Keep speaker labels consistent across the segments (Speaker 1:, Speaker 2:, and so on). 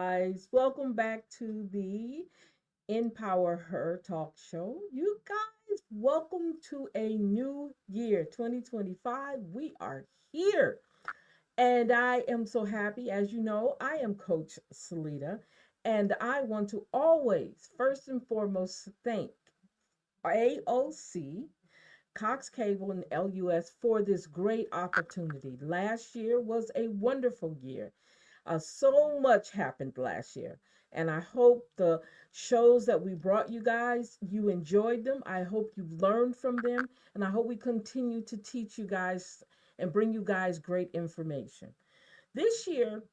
Speaker 1: guys. Welcome back to the Empower Her Talk Show. You guys, welcome to a new year, 2025. We are here. And I am so happy. As you know, I am Coach Celeta. And I want to always, first and foremost, thank AOC, Cox Cable, and LUS for this great opportunity. Last year was a wonderful year. So much happened last year. And I hope the shows that we brought you guys, you enjoyed them. I hope you learned from them. And I hope we continue to teach you guys and bring you guys great information. This year,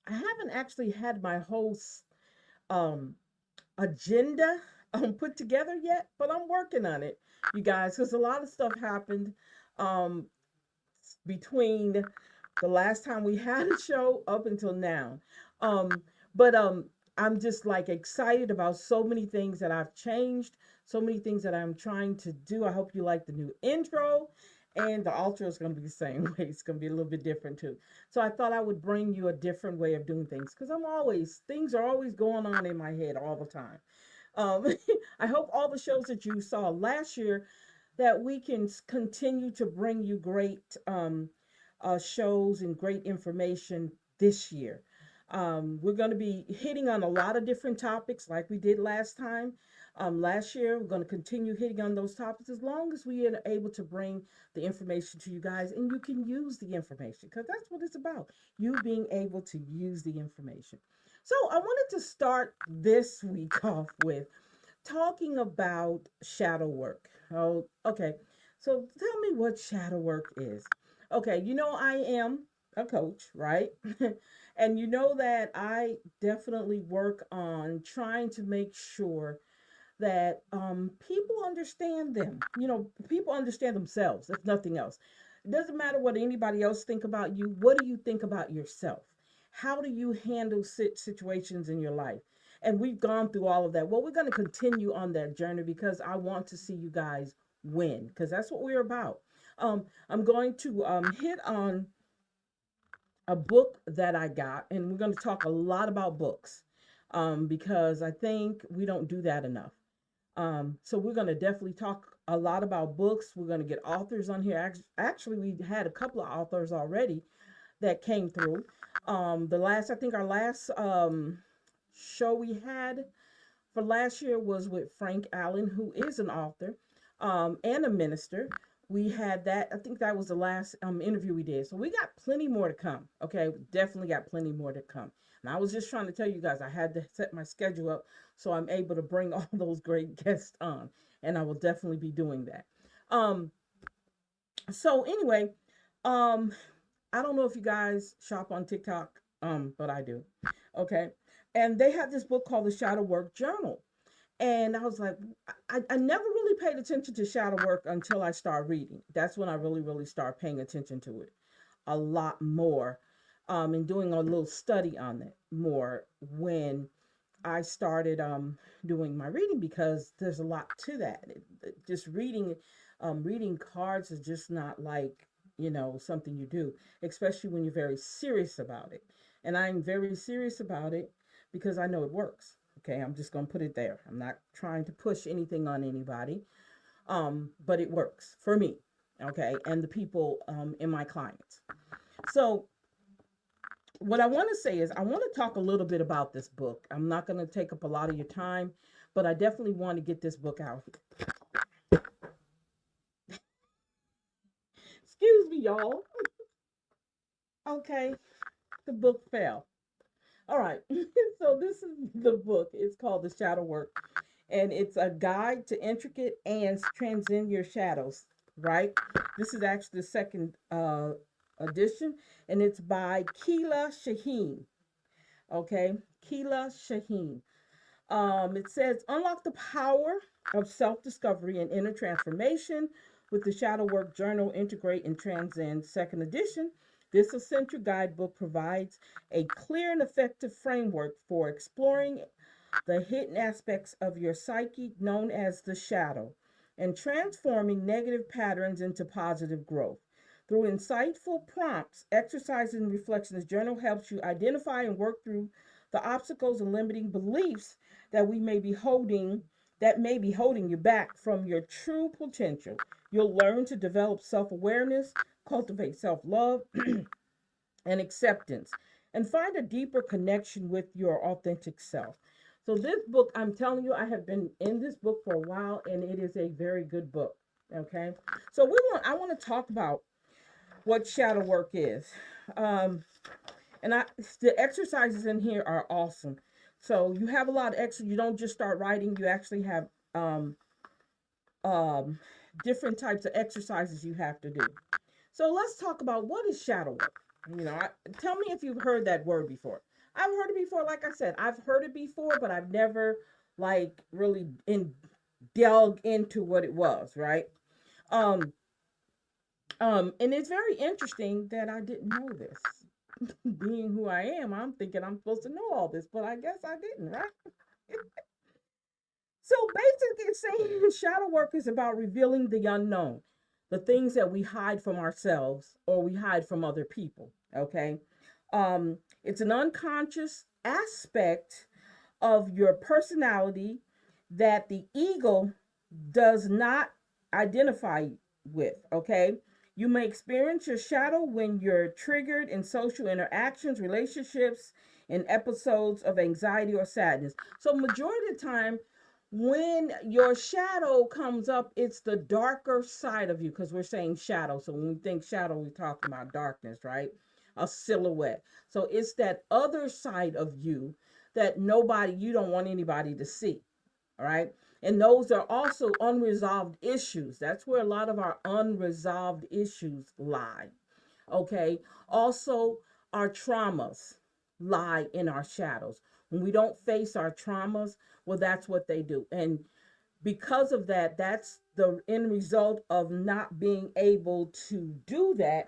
Speaker 1: I haven't actually had my whole um, agenda put together yet, but I'm working on it, you guys, because a lot of stuff happened um, between the last time we had a show up until now. Um, but I'm just like excited about so many things that I've changed, so many things that I'm trying to do. I hope you like the new intro. And the outro is going to be the same way. It's going to be a little bit different too. So I thought I would bring you a different way of doing things because things are always going on in my head all the time. Um, I hope all the shows that you saw last year that we can continue to bring you great shows and great information this year. We're going to be hitting on a lot of different topics like we did last time. Last year, we're going to continue hitting on those topics as long as we are able to bring the information to you guys and you can use the information because that's what it's about. You being able to use the information. So I wanted to start this week off with talking about shadow work. Oh, okay. So tell me what shadow work is. Okay, you know I am a coach, right? And you know that I definitely work on trying to make sure that people understand them. You know, people understand themselves, if nothing else. It doesn't matter what anybody else think about you. What do you think about yourself? How do you handle situations in your life? And we've gone through all of that. Well, we're going to continue on that journey because I want to see you guys win because that's what we're about. I'm going to hit on a book that I got, and we're going to talk a lot about books because I think we don't do that enough. So we're going to definitely talk a lot about books. We're going to get authors on here. Actually, we had a couple of authors already that came through. I think our last show we had for last year was with Frank Allen, who is an author and a minister. We had that. I think that was the last interview we did. So we got plenty more to come. Okay, definitely got plenty more to come. And I was just trying to tell you guys I had to set my schedule up so I'm able to bring all those great guests on, and I will definitely be doing that. Um, so anyway, um, I don't know if you guys shop on TikTok, but I do. Okay, and they have this book called the Shadow Work Journal. And I was like, I never really paid attention to shadow work until I started reading. That's when I really, really started paying attention to it a lot more and doing a little study on it more when I started doing my reading because there's a lot to that. Just reading cards is just not like, something you do, especially when you're very serious about it. And I'm very serious about it because I know it works. Okay, I'm just going to put it there. I'm not trying to push anything on anybody, but it works for me, okay, and the people in my clients. So, what I want to say is, I want to talk a little bit about this book. I'm not going to take up a lot of your time, but I definitely want to get this book out. Excuse me, y'all. Okay, the book fell. All right, so this is the book. It's called The Shadow Work, and it's a guide to intricate and transcend your shadows. Right. This is actually the second edition, and it's by Keela Shaheen. Okay, Keela Shaheen. It says unlock the power of self-discovery and inner transformation with the Shadow Work Journal Integrate and Transcend second edition. This essential guidebook provides a clear and effective framework for exploring the hidden aspects of your psyche known as the shadow and transforming negative patterns into positive growth. Through insightful prompts, exercise, and reflection, this journal helps you identify and work through the obstacles and limiting beliefs that we may be holding that may be holding you back from your true potential. You'll learn to develop self-awareness, cultivate self-love and acceptance, and find a deeper connection with your authentic self. So this book, I'm telling you, I have been in this book for a while, and it is a very good book. Okay, so I want to talk about what shadow work is. Um, and the exercises in here are awesome. So you have a lot of extra. You don't just start writing. You actually have um, um, different types of exercises you have to do. So let's talk about what is shadow work. Tell me if you've heard that word before. I've heard it before. Like I said, I've heard it before, but I've never like really delved into what it was. Right. Um, and it's very interesting that I didn't know this. Being who I am, I'm thinking I'm supposed to know all this, but I guess I didn't, right? So basically, it's saying shadow work is about revealing the unknown, the things that we hide from ourselves or we hide from other people. Okay. It's an unconscious aspect of your personality that the ego does not identify with. Okay. You may experience your shadow when you're triggered in social interactions, relationships, in episodes of anxiety or sadness. So, majority of the time, when your shadow comes up, it's the darker side of you because we're saying shadow. So, when we think shadow, we're talking about darkness, right? A silhouette. So, it's that other side of you that you don't want anybody to see. All right. And those are also unresolved issues. That's where a lot of our unresolved issues lie. Okay. Also, our traumas lie in our shadows. When we don't face our traumas, well, that's what they do. And because of that, that's the end result of not being able to do that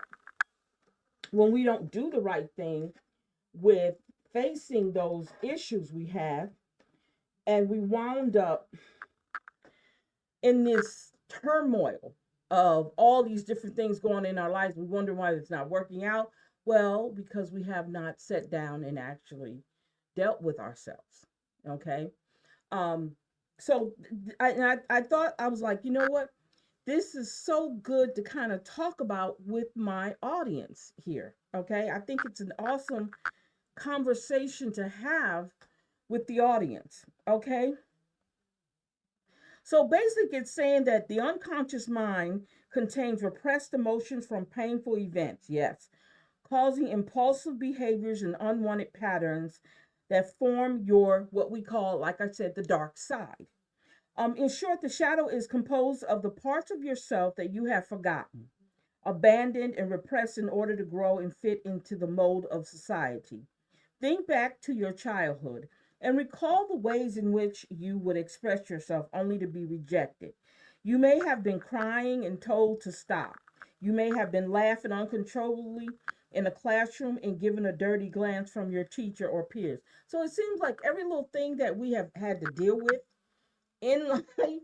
Speaker 1: when we don't do the right thing with facing those issues we have. And we wound up in this turmoil of all these different things going in our lives. We wonder why it's not working out. Well, because we have not sat down and actually dealt with ourselves. Okay. Um, so I thought, I was like, you know what? This is so good to kind of talk about with my audience here. Okay. I think it's an awesome conversation to have with the audience. Okay. So basically, it's saying that the unconscious mind contains repressed emotions from painful events, yes, causing impulsive behaviors and unwanted patterns that form your, what we call, like I said, the dark side. In short, the shadow is composed of the parts of yourself that you have forgotten, abandoned, and repressed in order to grow and fit into the mold of society. Think back to your childhood and recall the ways in which you would express yourself only to be rejected. You may have been crying and told to stop. You may have been laughing uncontrollably in a classroom and given a dirty glance from your teacher or peers. So it seems like every little thing that we have had to deal with in life,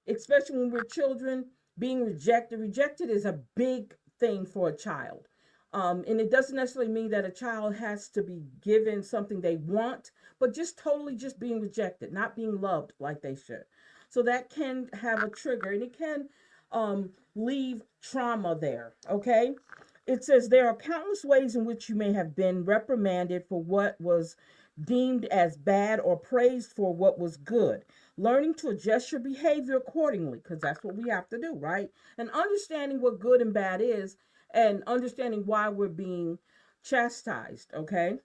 Speaker 1: especially when we're children, being rejected. Rejected is a big thing for a child. And it doesn't necessarily mean that a child has to be given something they want, but just totally just being rejected, not being loved like they should. So that can have a trigger and it can leave trauma there. Okay. It says there are countless ways in which you may have been reprimanded for what was deemed as bad or praised for what was good. Learning to adjust your behavior accordingly, because that's what we have to do, right? And understanding what good and bad is and understanding why we're being chastised, okay?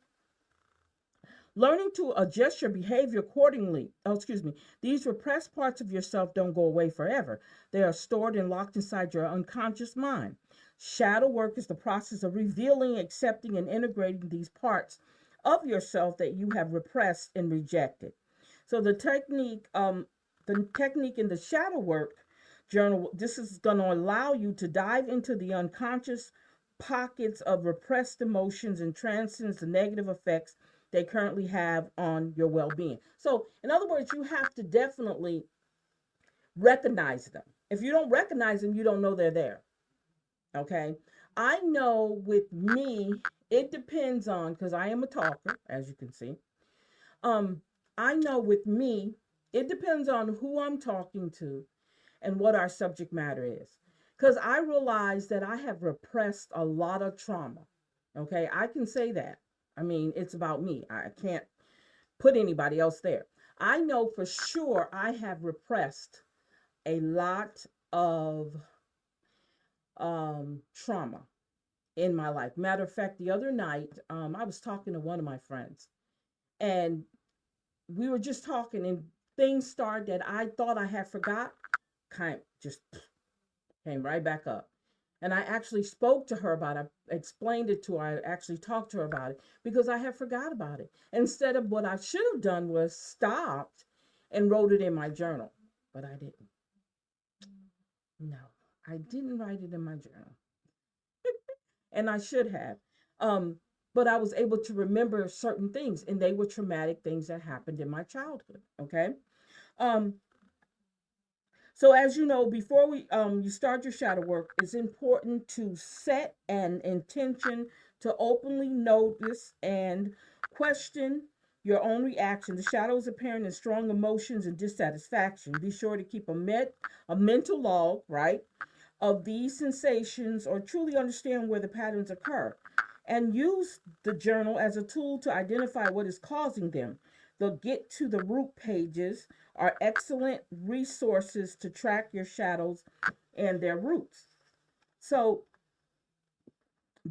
Speaker 1: Learning to adjust your behavior accordingly. Oh, excuse me. These repressed parts of yourself don't go away forever. They are stored and locked inside your unconscious mind. Shadow work is the process of revealing, accepting, and integrating these parts of yourself that you have repressed and rejected. So the technique in the shadow work journal, this is going to allow you to dive into the unconscious pockets of repressed emotions and transcends the negative effects they currently have on your well-being. So, in other words, you have to definitely recognize them. If you don't recognize them, you don't know they're there. Okay. I know with me, it depends on, because I am a talker, as you can see. Um, I know with me, it depends on who I'm talking to and what our subject matter is. Because I realize that I have repressed a lot of trauma. Okay, I can say that. I mean, it's about me. I can't put anybody else there. I know for sure I have repressed a lot of trauma in my life. Matter of fact, the other night, I was talking to one of my friends, and we were just talking, and things started that I thought I had forgot, kind of just came right back up. And I actually spoke to her about it. I explained it to her. I actually talked to her about it because I had forgot about it. Instead of what I should have done was stopped and wrote it in my journal. But I didn't. No, I didn't write it in my journal. And I should have. Um, but I was able to remember certain things, and they were traumatic things that happened in my childhood. Okay. Um, So as you know, before we you start your shadow work, it's important to set an intention to openly notice and question your own reaction. The shadows appearing in strong emotions and dissatisfaction. Be sure to keep a mental log, right, of these sensations or truly understand where the patterns occur. And use the journal as a tool to identify what is causing them. The Get to the Root pages are excellent resources to track your shadows and their roots. So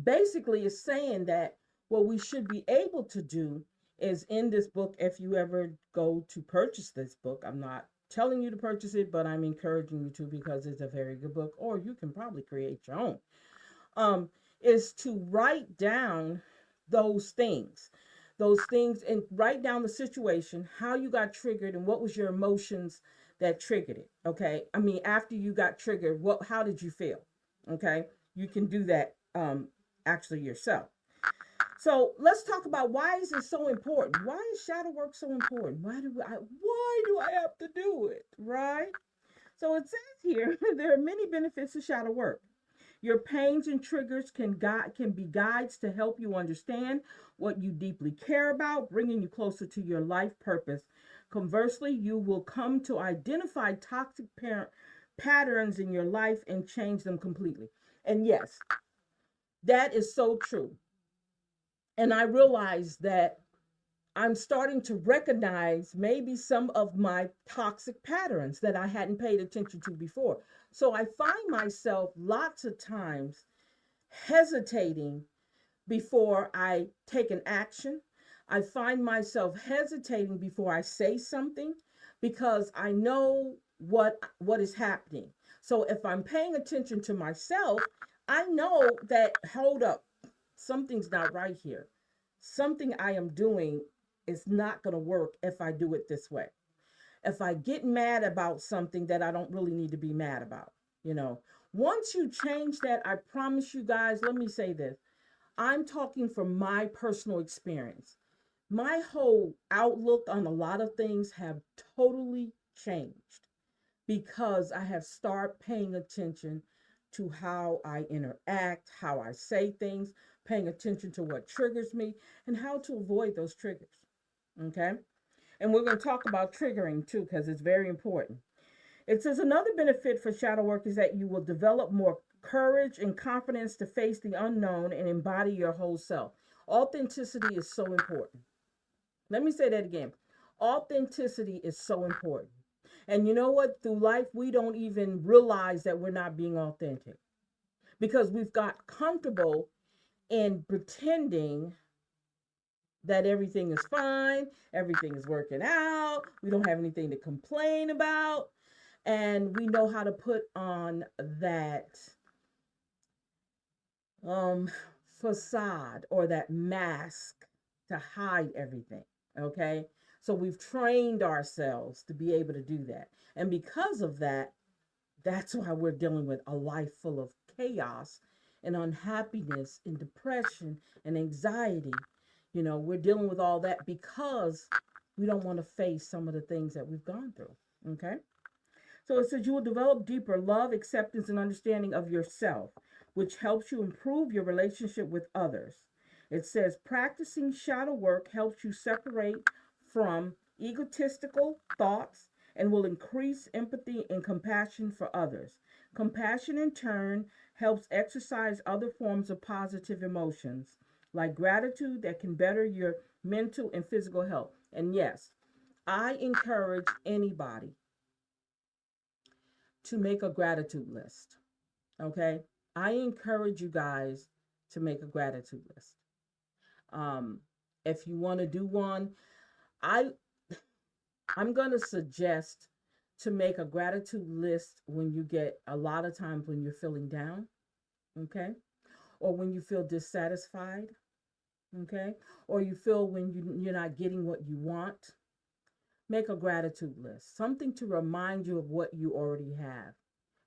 Speaker 1: basically, it's saying that what we should be able to do is in this book, if you ever go to purchase this book, I'm not telling you to purchase it, but I'm encouraging you to because it's a very good book, or you can probably create your own. Um, is to write down those things, and write down the situation, how you got triggered, and what was your emotions that triggered it. Okay, I mean, after you got triggered, how did you feel? Okay, you can do that actually yourself. So let's talk about why is it so important? Why is shadow work so important? Why do I have to do it? Right? So it says here there are many benefits to shadow work. Your pains and triggers can be guides to help you understand what you deeply care about, bringing you closer to your life purpose. Conversely, you will come to identify toxic patterns in your life and change them completely. And yes, that is so true. And I realize that I'm starting to recognize maybe some of my toxic patterns that I hadn't paid attention to before. So I find myself lots of times hesitating before I take an action. I find myself hesitating before I say something because I know what is happening. So if I'm paying attention to myself, I know that hold up, something's not right here. Something I am doing is not going to work if I do it this way. If I get mad about something that I don't really need to be mad about, you know. Once you change that, I promise you guys, let me say this. I'm talking from my personal experience. My whole outlook on a lot of things have totally changed because I have started paying attention to how I interact, how I say things, paying attention to what triggers me, and how to avoid those triggers. Okay? And we're going to talk about triggering too because it's very important. It says another benefit for shadow work is that you will develop more courage and confidence to face the unknown and embody your whole self. Authenticity is so important. Let me say that again. Authenticity is so important. And you know what? Through life, we don't even realize that we're not being authentic because we've got comfortable in pretending that everything is fine, everything is working out, we don't have anything to complain about, and we know how to put on that um facade or that mask to hide everything. Okay, so we've trained ourselves to be able to do that, and because of that, that's why we're dealing with a life full of chaos and unhappiness and depression and anxiety. You know, we're dealing with all that because we don't want to face some of the things that we've gone through. Okay. So it says you will develop deeper love, acceptance, and understanding of yourself. which helps you improve your relationship with others. It says practicing shadow work helps you separate from egotistical thoughts and will increase empathy and compassion for others. Compassion, in turn, helps exercise other forms of positive emotions, like gratitude, that can better your mental and physical health. And yes, I encourage anybody to make a gratitude list. Okay? I encourage you guys to make a gratitude list. Um, if you want to do one, I I'm gonna suggest to make a gratitude list when you get a lot of times when you're feeling down, okay, or when you feel dissatisfied, okay, or you feel when you're not getting what you want. Make a gratitude list, something to remind you of what you already have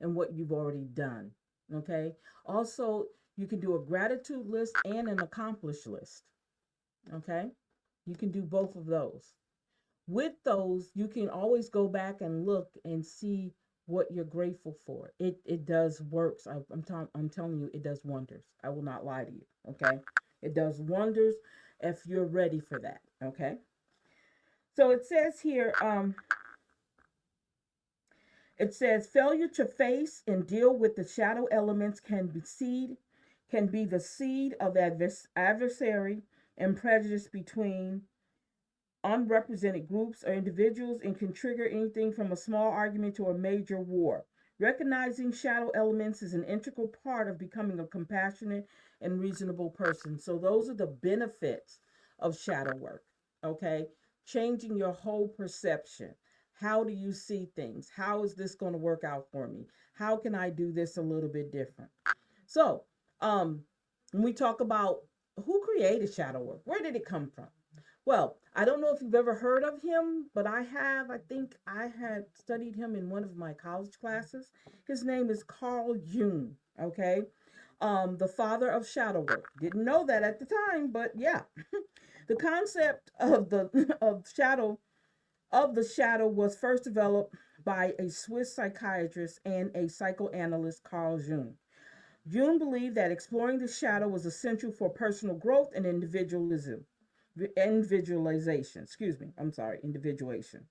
Speaker 1: and what you've already done. Okay. Also, you can do a gratitude list and an accomplished list. Okay. You can do both of those. With those, you can always go back and look and see what you're grateful for. It does works. I'm telling you, it does wonders. I will not lie to you. Okay. It does wonders if you're ready for that. Okay. So it says here, it says failure to face and deal with the shadow elements can be the seed of adversary and prejudice between unrepresented groups or individuals and can trigger anything from a small argument to a major war. Recognizing shadow elements is an integral part of becoming a compassionate and reasonable person. So those are the benefits of shadow work. Okay? Changing your whole perception. How do you see things? How is this going to work out for me? How can I do this a little bit different? So, when we talk about who created shadow work, where did it come from? Well, I don't know if you've ever heard of him, but I have. I think I had studied him in one of my college classes. His name is Carl Jung, okay? The father of shadow work. Didn't know that at the time, but yeah. The concept of the of the shadow was first developed by a Swiss psychiatrist and a psychoanalyst, Carl Jung. Jung believed that exploring the shadow was essential for personal growth and individualization. Excuse me. I'm sorry, individuation.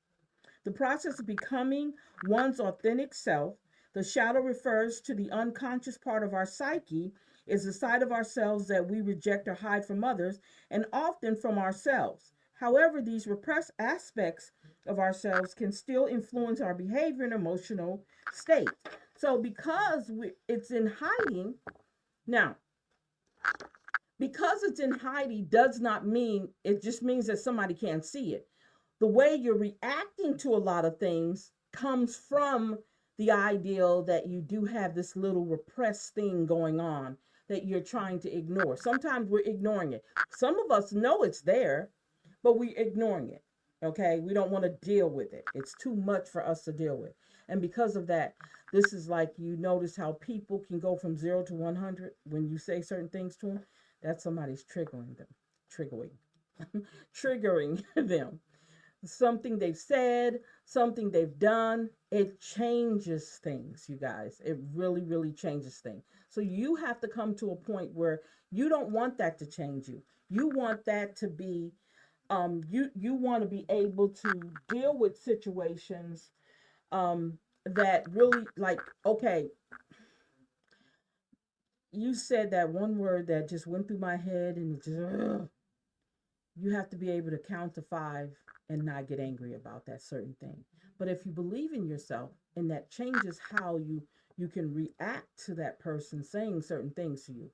Speaker 1: The process of becoming one's authentic self. The shadow refers to the unconscious part of our psyche, is the side of ourselves that we reject or hide from others and often from ourselves. However, these repressed aspects of ourselves can still influence our behavior and emotional state. So, it's in hiding, now, because it's in hiding does not mean, it just means that somebody can't see it. The way you're reacting to a lot of things comes from the ideal that you do have this little repressed thing going on that you're trying to ignore. Sometimes we're ignoring it. Some of us know it's there, but we're ignoring it. Okay, we don't want to deal with it. It's too much for us to deal with. And because of that, this is like, you notice how people can go from 0 to 100 when you say certain things to them. That's somebody's triggering, triggering them. Something they've said, something they've done, it changes things, you guys. It really, really changes things. So you have to come to a point where you don't want that to change you. You want that to be, you want to be able to deal with situations that really, like, okay, you said that one word that just went through my head and it just, you have to be able to count to five and not get angry about that certain thing. But if you believe in yourself, and that changes how you can react to that person saying certain things to you,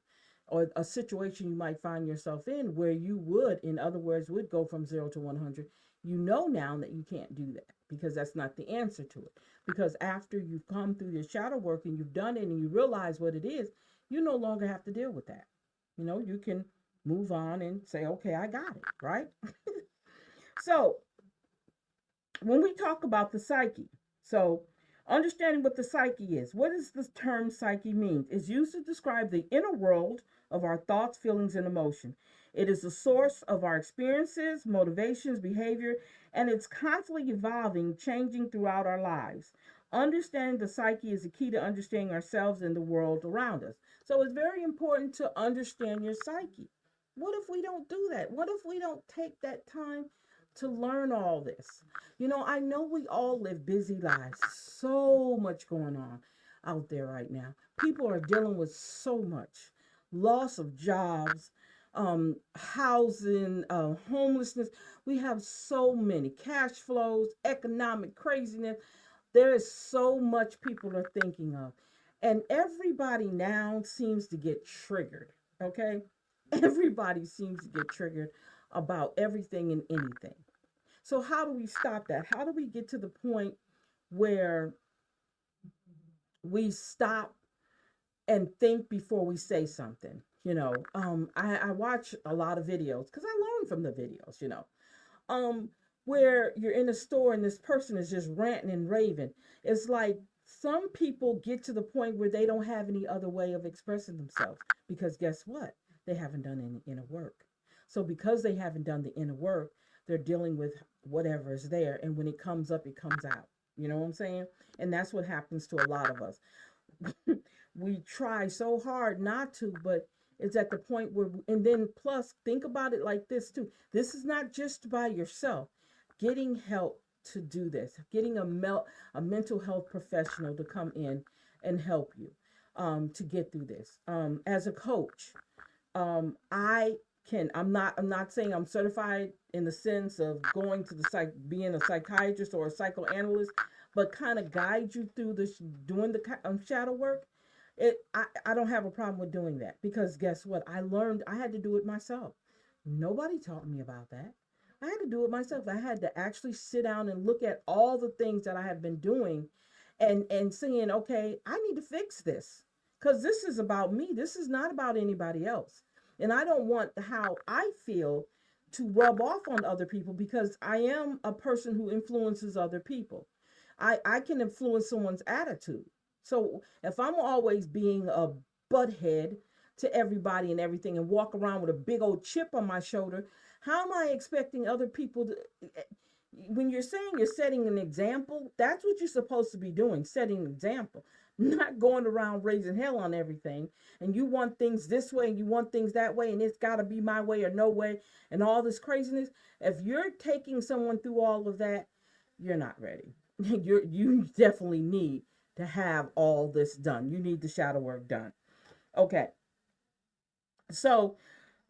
Speaker 1: or a situation you might find yourself in where you would, in other words, would go from 0 to 100. You know now that you can't do that, because that's not the answer to it. Because after you've come through your shadow work and you've done it and you realize what it is, you no longer have to deal with that. You can move on and say, okay, I got it, right? So, when we talk about the psyche, so understanding what the psyche is, what does the term psyche mean? It's used to describe the inner world of our thoughts, feelings, and emotion. It is the source of our experiences, motivations, behavior, and it's constantly evolving, changing throughout our lives. Understanding the psyche is the key to understanding ourselves and the world around us. So it's very important to understand your psyche. What if we don't do that? What if we don't take that time to learn all this? I know we all live busy lives, so much going on out there right now. People are dealing with so much loss of jobs, housing, homelessness. We have so many cash flows, economic craziness. There is so much people are thinking of. And everybody now seems to get triggered. Okay? Everybody seems to get triggered about everything and anything. So how do we stop that? How do we get to the point where we stop and think before we say something? I watch a lot of videos because I learn from the videos, um, where you're in a store and this person is just ranting and raving. It's like some people get to the point where they don't have any other way of expressing themselves because guess what? They haven't done any inner work. So because they haven't done the inner work, they're dealing with whatever is there, and when it comes up, it comes out. You know what I'm saying? And that's what happens to a lot of us. We try so hard not to, but it's at the point where, and then plus, think about it like this too. This is not just by yourself. Getting help to do this, getting a mental health professional to come in and help you to get through this. As a coach, I I'm not saying I'm certified in the sense of going to the being a psychiatrist or a psychoanalyst, but kind of guide you through this, doing the shadow work. I don't have a problem with doing that because guess what? I learned I had to do it myself. Nobody taught me about that. I had to do it myself. I had to actually sit down and look at all the things that I have been doing and saying, okay, I need to fix this because this is about me. This is not about anybody else. And I don't want how I feel to rub off on other people because I am a person who influences other people. I can influence someone's attitude. So if I'm always being a butthead to everybody and everything and walk around with a big old chip on my shoulder, how am I expecting other people to? When you're saying you're setting an example, that's what you're supposed to be doing, setting an example, not going around raising hell on everything. And you want things this way and you want things that way, and it's got to be my way or no way, and all this craziness. If you're taking someone through all of that, you're not ready. You definitely need to have all this done. You need the shadow work done. Okay. So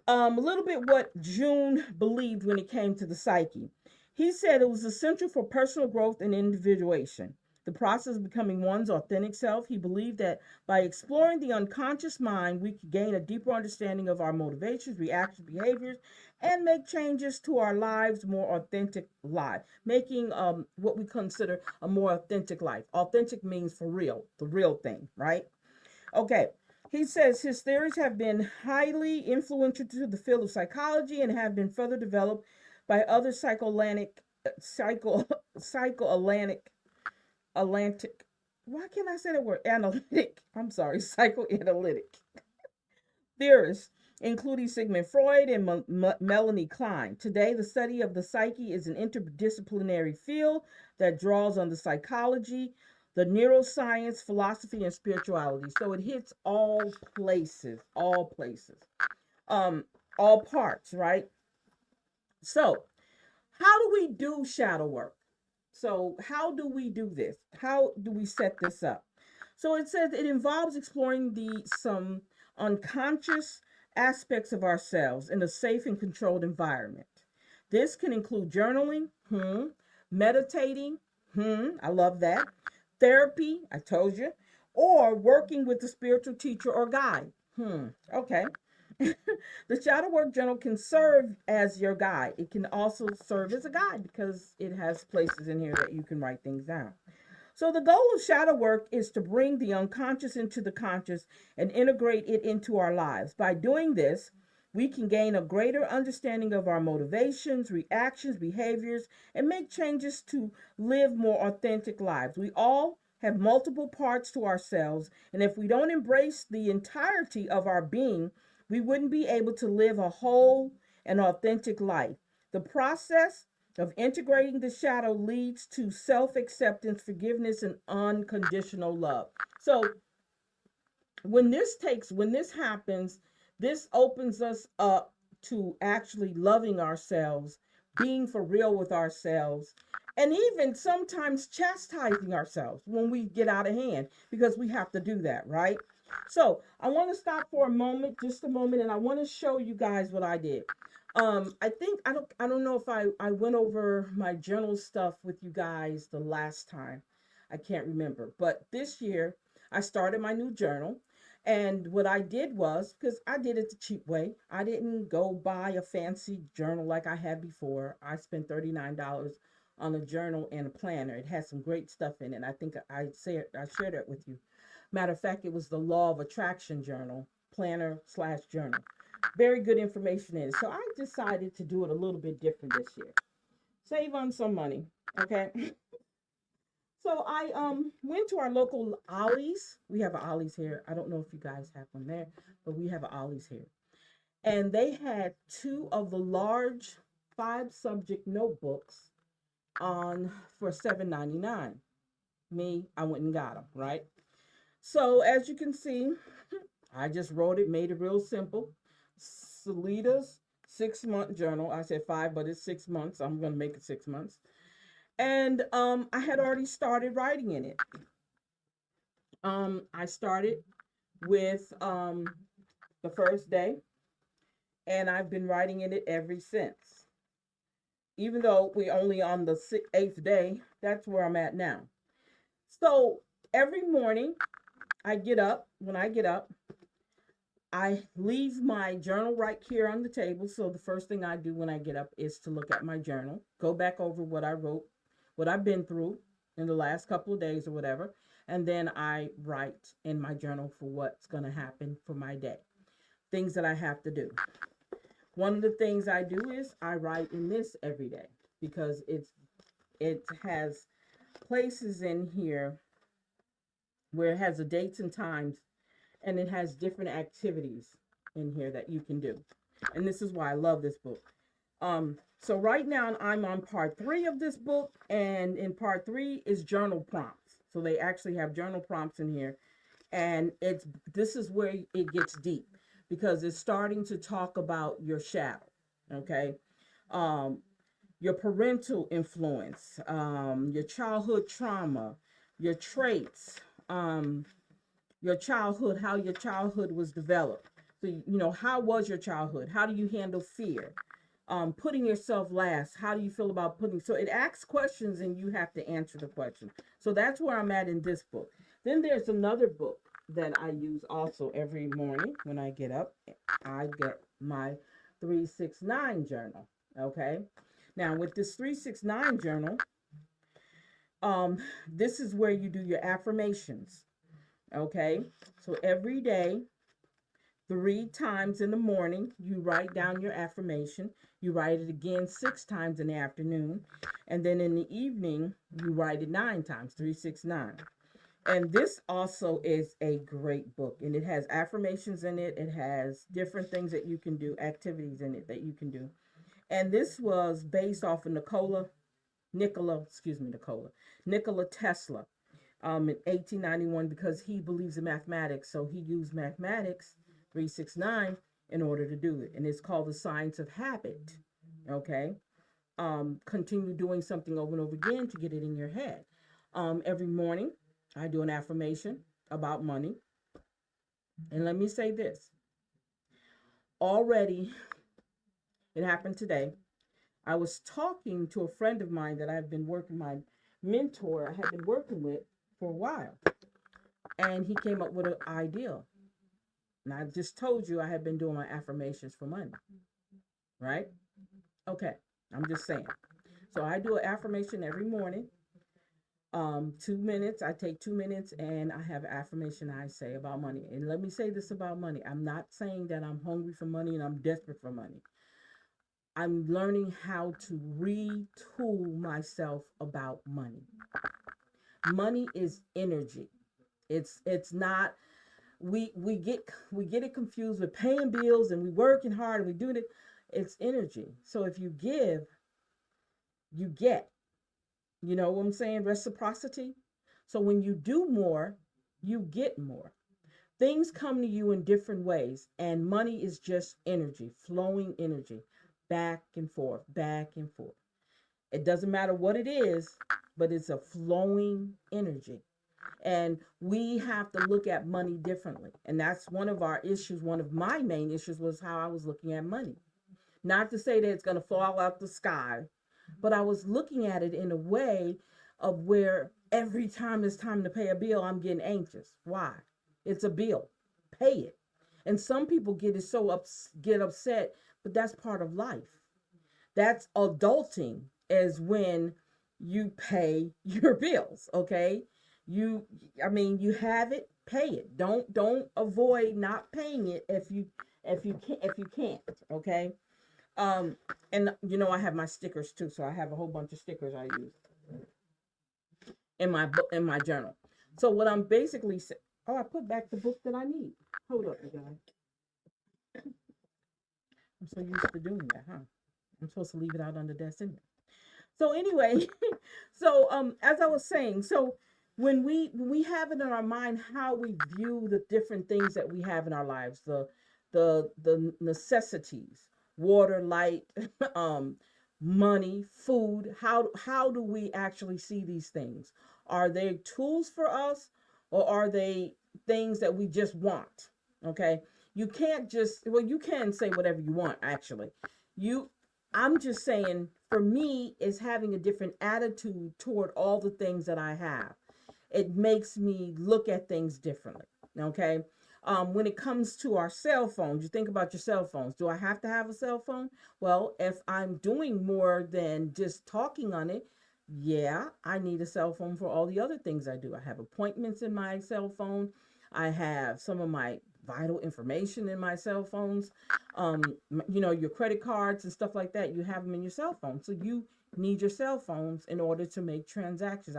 Speaker 1: a little bit what June believed when it came to the psyche. He said it was essential for personal growth and individuation. The process of becoming one's authentic self. He believed that by exploring the unconscious mind, we could gain a deeper understanding of our motivations, reactions, behaviors, and make changes to our lives more authentic life, making what we consider a more authentic life. Authentic means for real, the real thing, right? Okay. He says his theories have been highly influential to the field of psychology and have been further developed by other psychoanalytic Atlantic. Why can't I say that word? Analytic. I'm sorry, psychoanalytic theorists, including Sigmund Freud and Melanie Klein. Today, the study of the psyche is an interdisciplinary field that draws on the psychology, the neuroscience, philosophy, and spirituality. So it hits all places, um, all parts, right? So, how do we do shadow work? So, how do we do this? How do we set this up? So, it says it involves exploring the some unconscious aspects of ourselves in a safe and controlled environment. This can include journaling, meditating, I love that, therapy, I told you, or working with a spiritual teacher or guide. Okay. The shadow work journal can serve as your guide. It can also serve as a guide because it has places in here that you can write things down. So, the goal of shadow work is to bring the unconscious into the conscious and integrate it into our lives. By doing this, we can gain a greater understanding of our motivations, reactions, behaviors, and make changes to live more authentic lives. We all have multiple parts to ourselves, and if we don't embrace the entirety of our being, we wouldn't be able to live a whole and authentic life. The process of integrating the shadow leads to self-acceptance, forgiveness, and unconditional love. So when this happens, this opens us up to actually loving ourselves, being for real with ourselves, and even sometimes chastising ourselves when we get out of hand, because we have to do that, right? So I want to stop for a moment, just a moment, and I want to show you guys what I did. I think I don't know if I went over my journal stuff with you guys the last time. I can't remember. But this year I started my new journal. And what I did was, because I did it the cheap way, I didn't go buy a fancy journal like I had before. I spent $39 on a journal and a planner. It has some great stuff in it. I think I shared it with you. Matter of fact, it was the Law of Attraction journal, planner slash journal. Very good information in it. So I decided to do it a little bit different this year. Save on some money. Okay. So I went to our local Ollie's. We have an Ollie's here. I don't know if you guys have one there, but we have an Ollie's here. And they had two of the large 5 subject notebooks on for $7.99. Me, I went and got them, right? So as you can see, I just wrote it, made it real simple. Celeta's 6-month journal. I said 5, but it's 6 months. I'm gonna make it 6 months. And I had already started writing in it. I started with the first day, and I've been writing in it ever since. Even though we only on the 8th day, that's where I'm at now. So every morning I get up. When I get up, I leave my journal right here on the table. So the first thing I do when I get up is to look at my journal, go back over what I wrote, what I've been through in the last couple of days or whatever, and then I write in my journal for what's going to happen for my day, things that I have to do. One of the things I do is I write in this every day because it has places in here where it has the dates and times, and it has different activities in here that you can do. And this is why I love this book. So right now I'm on part 3 of this book, and in part 3 is journal prompts. So they actually have journal prompts in here, and this is where it gets deep because it's starting to talk about your shadow, okay? Um, your parental influence, your childhood trauma, your traits, your childhood, how your childhood was developed. So, how was your childhood? How do you handle fear? Putting yourself last. How do you feel about so it asks questions and you have to answer the question. So that's where I'm at in this book. Then there's another book that I use also every morning when I get up. I get my 369 journal. Okay. Now with this 369 journal, this is where you do your affirmations. Okay. So every day, 3 times in the morning, you write down your affirmation. You write it again 6 times in the afternoon. And then in the evening, you write it 9 times, 369. And this also is a great book. And it has affirmations in it. It has different things that you can do, activities in it that you can do. And this was based off of Nikola Tesla, in 1891, because he believes in mathematics. So he used mathematics, 369, in order to do it. And it's called the science of habit. Okay. Continue doing something over and over again to get it in your head. Every morning, I do an affirmation about money. And let me say this. Already, it happened today. I was talking to a friend of mine that I've been working, my mentor I had been working with for a while. And he came up with an idea. And I just told you I had been doing my affirmations for money. Right? Okay. I'm just saying. So I do an affirmation every morning. 2 minutes. I take 2 minutes and I have an affirmation I say about money. And let me say this about money. I'm not saying that I'm hungry for money and I'm desperate for money. I'm learning how to retool myself about money. Money is energy. It's not we get it confused with paying bills and we working hard and we doing it. It's energy. So if you give, you get. You know what I'm saying? Reciprocity. So when you do more, you get more. Things come to you in different ways, and money is just energy, flowing energy, back and forth, back and forth. It doesn't matter what it is, but it's a flowing energy. And we have to look at money differently. And that's one of our issues. One of my main issues was how I was looking at money. Not to say that it's going to fall out the sky, but I was looking at it in a way of where every time it's time to pay a bill, I'm getting anxious. Why? It's a bill. Pay it. And some people get upset, but that's part of life. That's adulting, is when you pay your bills, okay? You I mean, you have it, pay it. Don't avoid not paying it if you can't, okay? Um and I have my stickers too, so I have a whole bunch of stickers I use in my book, in my journal. So what I'm basically saying, oh, I put back the book that I need. Hold up, you guys. I'm so used to doing that, huh? I'm supposed to leave it out on the desk anyway. So anyway, so as I was saying, so when we have it in our mind how we view the different things that we have in our lives, the necessities, water, light, um, money, food, how do we actually see these things? Are they tools for us, or are they things that we just want? Okay. You can't just, well, you can say whatever you want, actually. You I'm just saying, for me, is having a different attitude toward all the things that I have. It makes me look at things differently. Okay. When it comes to our cell phones, you think about your cell phones. Do I have to have a cell phone? Well, if I'm doing more than just talking on it, yeah, I need a cell phone for all the other things I do. I have appointments in my cell phone. I have some of my vital information in my cell phones. Your credit cards and stuff like that, you have them in your cell phone. So you need your cell phones in order to make transactions.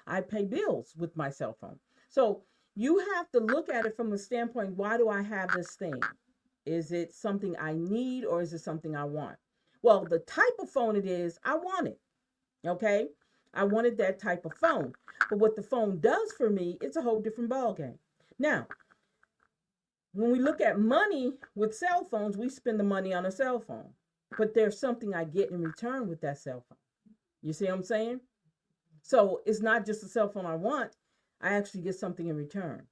Speaker 1: I pay bills with my cell phone. So you have to look at it from the standpoint, why do I have this thing? Is it something I need, or is it something I want? Well, the type of phone it is, I want it. Okay? I wanted that type of phone. But what the phone does for me, it's a whole different ballgame. Now, when we look at money with cell phones, we spend the money on a cell phone. But there's something I get in return with that cell phone. You see what I'm saying? So it's not just a cell phone I want, I actually get something in return.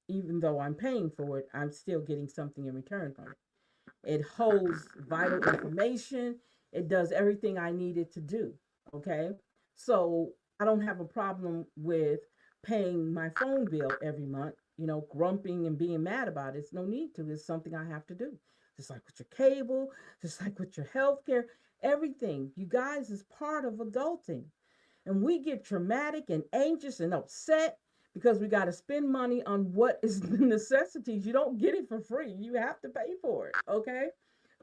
Speaker 1: Even though I'm paying for it, I'm still getting something in return from it. It holds vital information. It does everything I need it to do. Okay. So I don't have a problem with paying my phone bill every month, grumping and being mad about it. It's no need to. It's something I have to do. Just like with your cable, just like with your health care, everything. You guys is part of adulting. And we get traumatic and anxious and upset because we got to spend money on what is the necessities. You don't get it for free. You have to pay for it. Okay.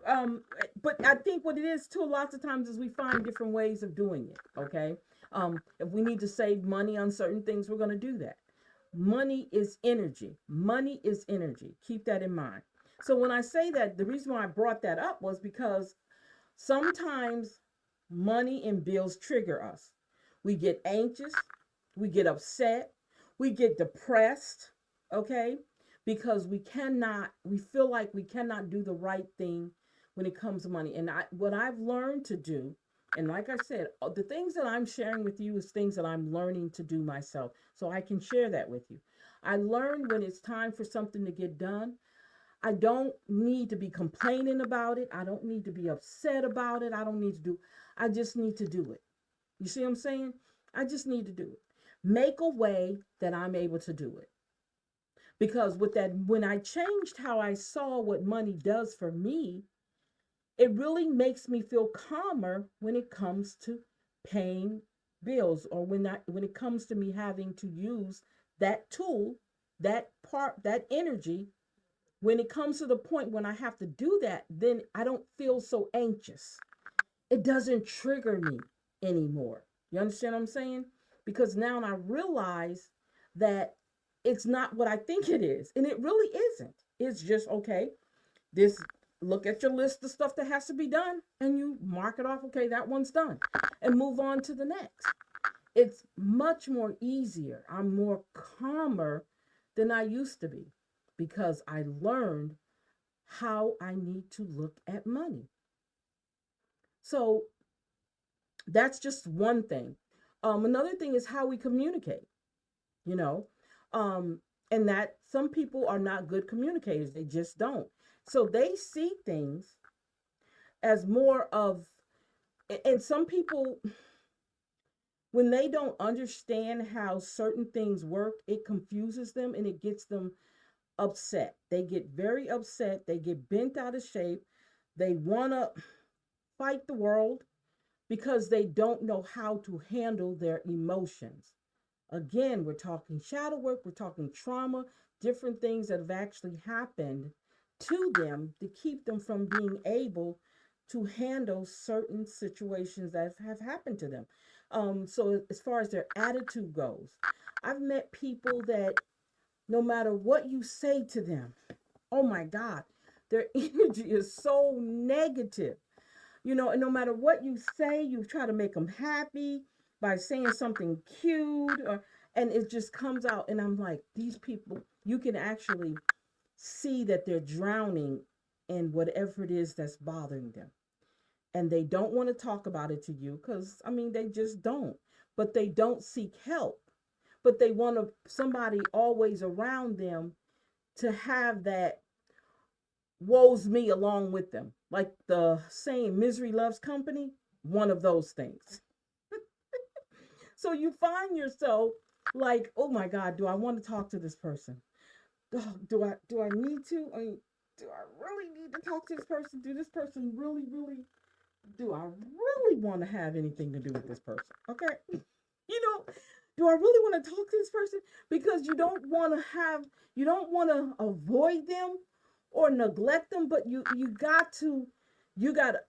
Speaker 1: um but I think what it is too, lots of times, is we find different ways of doing it. Okay. If we need to save money on certain things, we're going to do that. Money is energy. Money is energy. Keep that in mind. So when I say that, the reason why I brought that up was because sometimes money and bills trigger us. We get anxious, we get upset, we get depressed, okay? Because we feel like we cannot do the right thing when it comes to money. And what I've learned to do, and like I said, the things that I'm sharing with you is things that I'm learning to do myself. So I can share that with you. I learned when it's time for something to get done, I don't need to be complaining about it. I don't need to be upset about it. I just need to do it. You see what I'm saying? I just need to do it. Make a way that I'm able to do it. Because with that, when I changed how I saw what money does for me, it really makes me feel calmer when it comes to paying bills, or when it comes to me having to use that tool, that energy. When it comes to the point when I have to do that, then I don't feel so anxious. It doesn't trigger me anymore. You understand what I'm saying? Because now I realize that it's not what I think it is. And it really isn't. It's just, okay, this look at your list of stuff that has to be done and you mark it off. Okay, that one's done, and move on to the next. It's much more easier. I'm more calmer than I used to be because I learned how I need to look at money. So that's just one thing. Another thing is how we communicate, you know, um, and that some people are not good communicators. They just don't. So they see things as more of, and some people, when they don't understand how certain things work, it confuses them and it gets them upset. They get very upset. They get bent out of shape. They want to fight the world because they don't know how to handle their emotions. Again, we're talking shadow work, we're talking trauma, different things that have actually happened to them to keep them from being able to handle certain situations that have happened to them. So, as far as their attitude goes, I've met people that no matter what you say to them, oh my God, their energy is so negative, and no matter what you say, you try to make them happy by saying something cute, and it just comes out. And I'm like, these people, you can actually see that they're drowning in whatever it is that's bothering them. And they don't want to talk about it to you because, I mean, they just don't. But they don't seek help. But they want somebody always around them to have that woes me along with them. Like the saying, misery loves company, one of those things. So you find yourself like, oh my God, do I want to talk to this person? Oh, do I need to? I mean, do I really need to talk to this person? Do this person really do I really want to have anything to do with this person? Okay. You know, do I really want to talk to this person? Because you don't want to avoid them or neglect them, but you got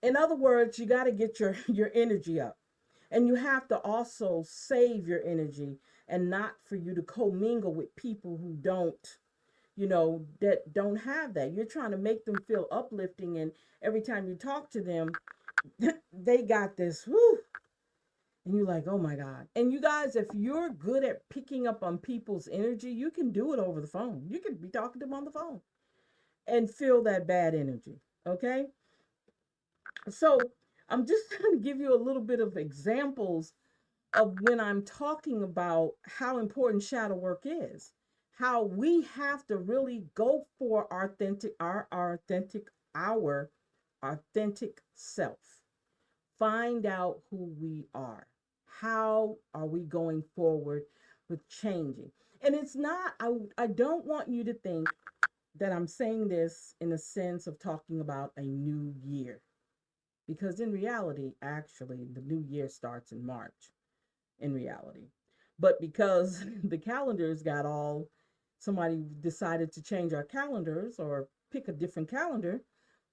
Speaker 1: in other words, you got to get your energy up. And you have to also save your energy and not for you to commingle with people who don't, that don't have that. You're trying to make them feel uplifting, and every time you talk to them, they got this, whoo, and you're like, oh my God. And you guys, if you're good at picking up on people's energy, you can do it over the phone. You can be talking to them on the phone and feel that bad energy. Okay. So I'm just going to give you a little bit of examples of when I'm talking about how important shadow work is, how we have to really go for our authentic self. Find out who we are. How are we going forward with changing? And it's not, I don't want you to think that I'm saying this in the sense of talking about a new year. Because in reality, actually, the new year starts in March, in reality. But because the calendars got all, somebody decided to change our calendars or pick a different calendar,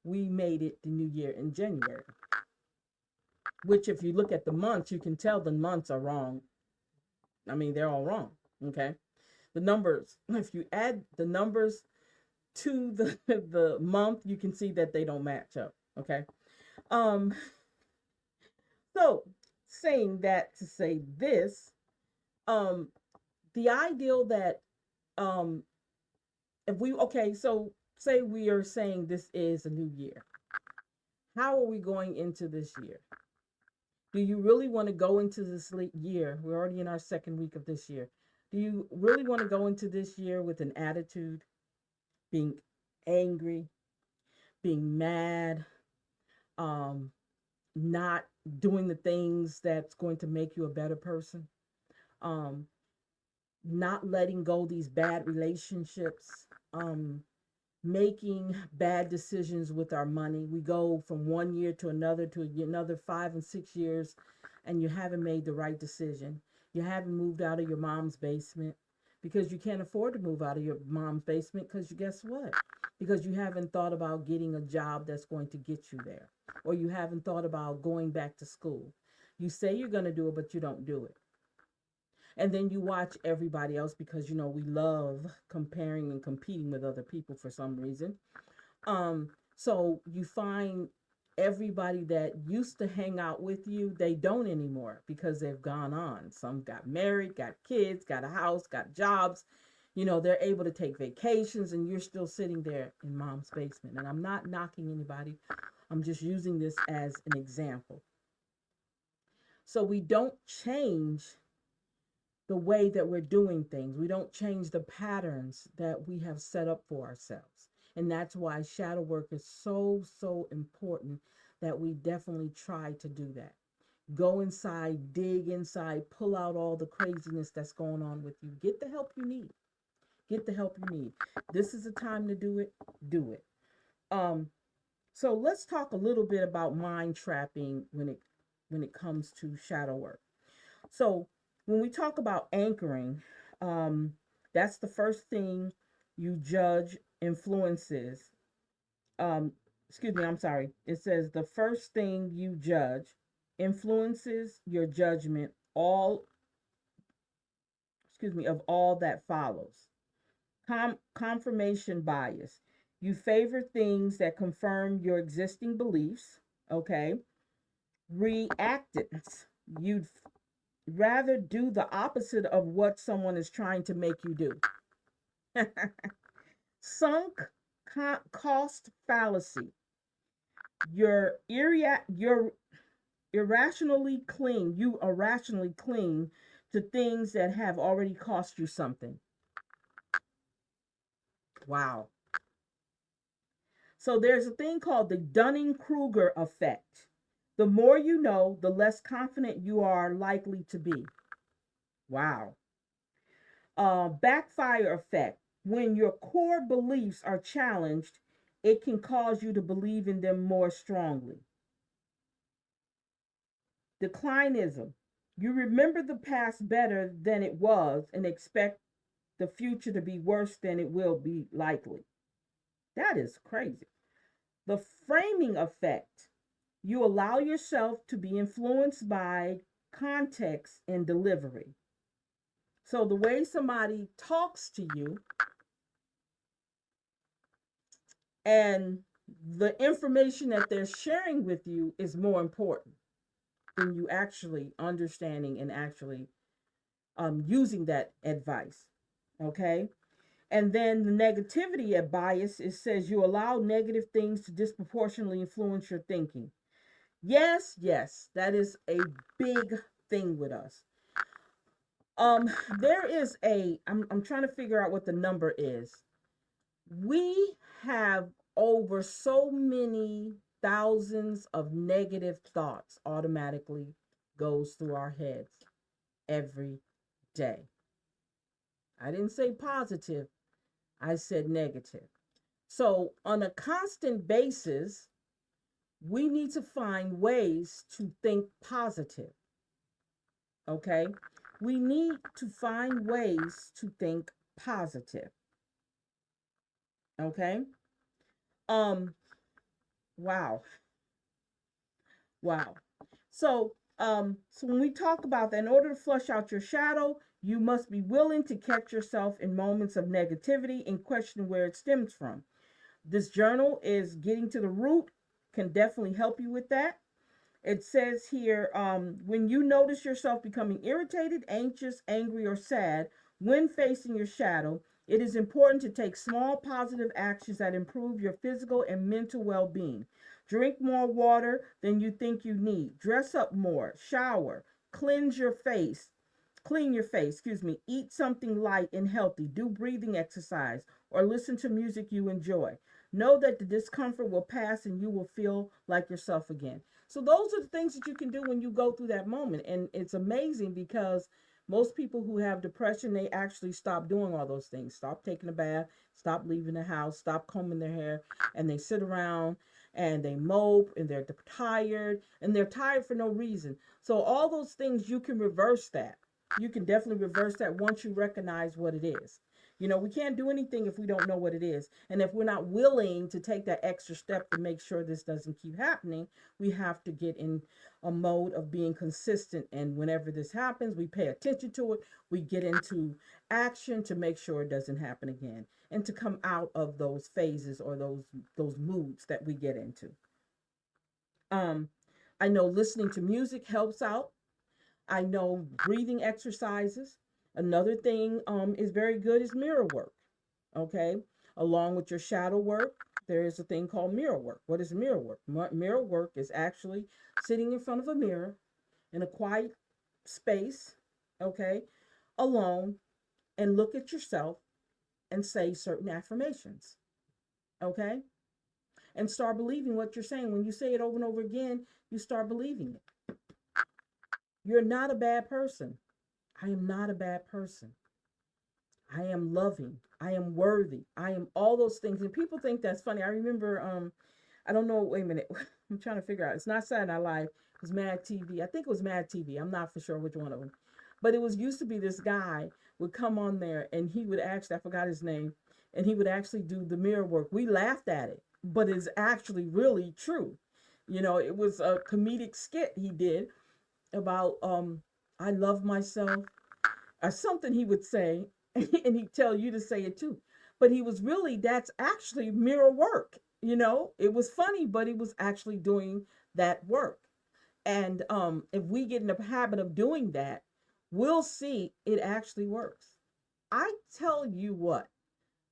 Speaker 1: we made it the new year in January. Which, if you look at the months, you can tell the months are wrong. I mean, they're all wrong. Okay. The numbers, if you add the numbers to the month, you can see that they don't match up. Okay. Um, so saying that to say this, um, the ideal that um if we okay, so say we are saying this is a new year. How are we going into this year? Do you really want to go into this year? We're already in our second week of this year. Do you really want to go into this year with an attitude, being angry, being mad, um, not doing the things that's going to make you a better person, um, not letting go these bad relationships, making bad decisions with our money? We go from one year to another 5 and 6 years, and you haven't made the right decision. You haven't moved out of your mom's basement because you can't afford to move out of your mom's basement because you guess what? Because you haven't thought about getting a job that's going to get you there, or you haven't thought about going back to school. You say you're going to do it, but you don't do it. And then you watch everybody else because we love comparing and competing with other people for some reason. So you find everybody that used to hang out with you, they don't anymore because they've gone on. Some got married, got kids, got a house, got jobs. They're able to take vacations, and you're still sitting there in mom's basement. And I'm not knocking anybody, I'm just using this as an example. So we don't change the way that we're doing things. We don't change the patterns that we have set up for ourselves. And that's why shadow work is so, so important, that we definitely try to do that. Go inside, dig inside, pull out all the craziness that's going on with you. Get the help you need. Get the help you need. This is the time to do it. Do it. Um, so let's talk a little bit about mind trapping when it comes to shadow work. So when we talk about anchoring, that's the first thing you judge influences. Um, Excuse me, I'm sorry. It says the first thing you judge influences your judgment of all that follows. Confirmation bias. You favor things that confirm your existing beliefs. Okay. Reactance. You'd rather do the opposite of what someone is trying to make you do. Sunk cost fallacy. You're you irrationally cling to things that have already cost you something. Wow. So there's a thing called the Dunning-Kruger effect. The more you know, the less confident you are likely to be. Wow. Backfire effect. When your core beliefs are challenged, it can cause you to believe in them more strongly. Declinism. You remember the past better than it was and expect the future to be worse than it will be likely. That is crazy. The framing effect. You allow yourself to be influenced by context and delivery. So the way somebody talks to you and the information that they're sharing with you is more important than you actually understanding and actually using that advice. Okay. And then the negativity of bias, it says you allow negative things to disproportionately influence your thinking. Yes, yes, that is a big thing with us. Um, there is I'm trying to figure out what the number is. We have over so many thousands of negative thoughts automatically goes through our heads every day. I didn't say positive, I said negative. So, on a constant basis, we need to find ways to think positive. Okay? We need to find ways to think positive. Okay? Um, wow. Wow. So when we talk about that, in order to flush out your shadow, you must be willing to catch yourself in moments of negativity and question where it stems from. This journal is getting to the root, can definitely help you with that. It says here, when you notice yourself becoming irritated, anxious, angry, or sad when facing your shadow, it is important to take small positive actions that improve your physical and mental well being. Drink more water than you think you need. Dress up more. Shower. Cleanse your face. Clean your face, excuse me. Eat something light and healthy. Do breathing exercise or listen to music you enjoy. Know that the discomfort will pass and you will feel like yourself again. So those are the things that you can do when you go through that moment. And it's amazing because most people who have depression, they actually stop doing all those things. Stop taking a bath, stop leaving the house, stop combing their hair, and they sit around and they mope and they're tired for no reason. So all those things, you can reverse that. You can definitely reverse that once you recognize what it is. We can't do anything if we don't know what it is. And if we're not willing to take that extra step to make sure this doesn't keep happening, we have to get in a mode of being consistent. And whenever this happens, we pay attention to it. We get into action to make sure it doesn't happen again and to come out of those phases or those moods that we get into. Um, I know listening to music helps out. I know breathing exercises. Another thing is very good is mirror work. Okay, along with your shadow work, there is a thing called mirror work. What is mirror work? Mirror work is actually sitting in front of a mirror in a quiet space, okay, alone, and look at yourself and say certain affirmations, okay, and start believing what you're saying. When you say it over and over again, you start believing it. You're not a bad person. I am not a bad person. I am loving. I am worthy. I am all those things. And people think that's funny. I remember, I don't know, wait a minute. I'm trying to figure out. It's not Saturday Night Live. It was Mad TV. I think it was Mad TV. I'm not for sure which one of them. But it was used to be this guy would come on there and he would actually, I forgot his name, and he would actually do the mirror work. We laughed at it, but it's actually really true. It was a comedic skit he did about I love myself or something he would say, and he'd tell you to say it too. But he was really, that's actually mirror work. It was funny, but he was actually doing that work. And if we get in the habit of doing that, we'll see it actually works. I tell you what,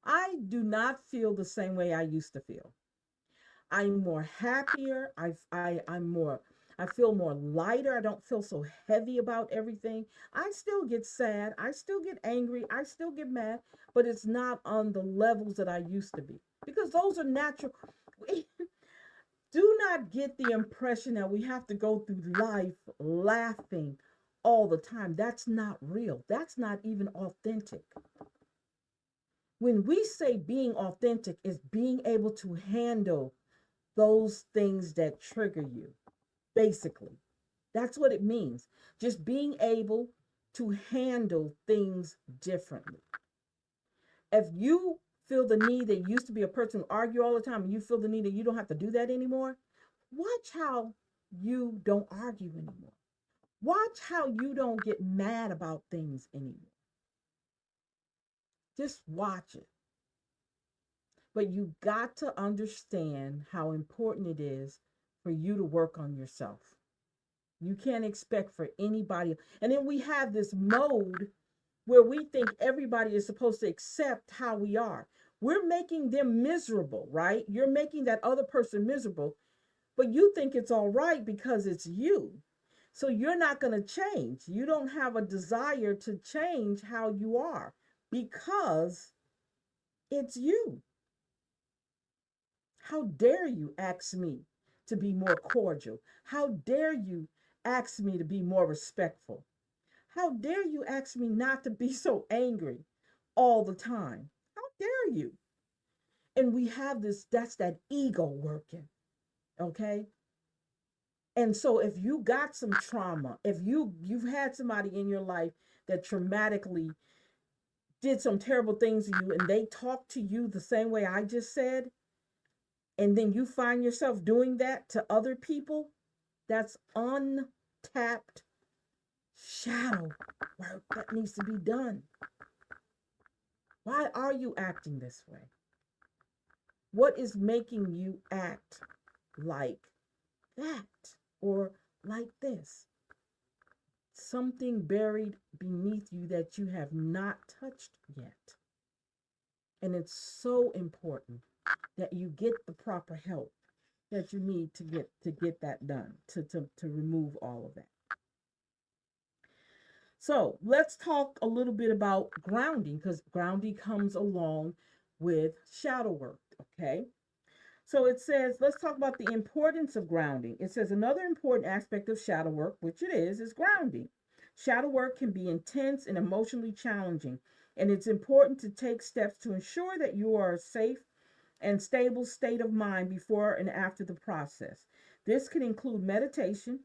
Speaker 1: I do not feel the same way I used to feel. I'm more happier. I'm more, I feel more lighter. I don't feel so heavy about everything. I still get sad. I still get angry. I still get mad, but it's not on the levels that I used to be because those are natural. Do not get the impression that we have to go through life laughing all the time. That's not real. That's not even authentic. When we say being authentic is being able to handle those things that trigger you, basically. That's what it means. Just being able to handle things differently. If you feel the need that you used to be a person who argue all the time and you feel the need that you don't have to do that anymore, watch how you don't argue anymore. Watch how you don't get mad about things anymore. Just watch it. But you got to understand how important it is for you to work on yourself. You can't expect for anybody. And then we have this mode where we think everybody is supposed to accept how we are. We're making them miserable, right? You're making that other person miserable, but you think it's all right because it's you. So you're not going to change. You don't have a desire to change how you are because it's you. How dare you ask me to be more cordial? How dare you ask me to be more respectful? How dare you ask me not to be so angry all the time? How dare you? And we have this, that's that ego working, okay? And so if you got some trauma, if you've had somebody in your life that traumatically did some terrible things to you and they talk to you the same way I just said, and then you find yourself doing that to other people, that's untapped shadow work that needs to be done. Why are you acting this way? What is making you act like that or like this? Something buried beneath you that you have not touched yet. And it's so important that you get the proper help that you need to get that done, to remove all of that. So let's talk a little bit about grounding because grounding comes along with shadow work. Okay. So it says, let's talk about the importance of grounding. It says another important aspect of shadow work, which it is grounding. Shadow work can be intense and emotionally challenging, and it's important to take steps to ensure that you are a safe and stable state of mind before and after the process. This can include meditation,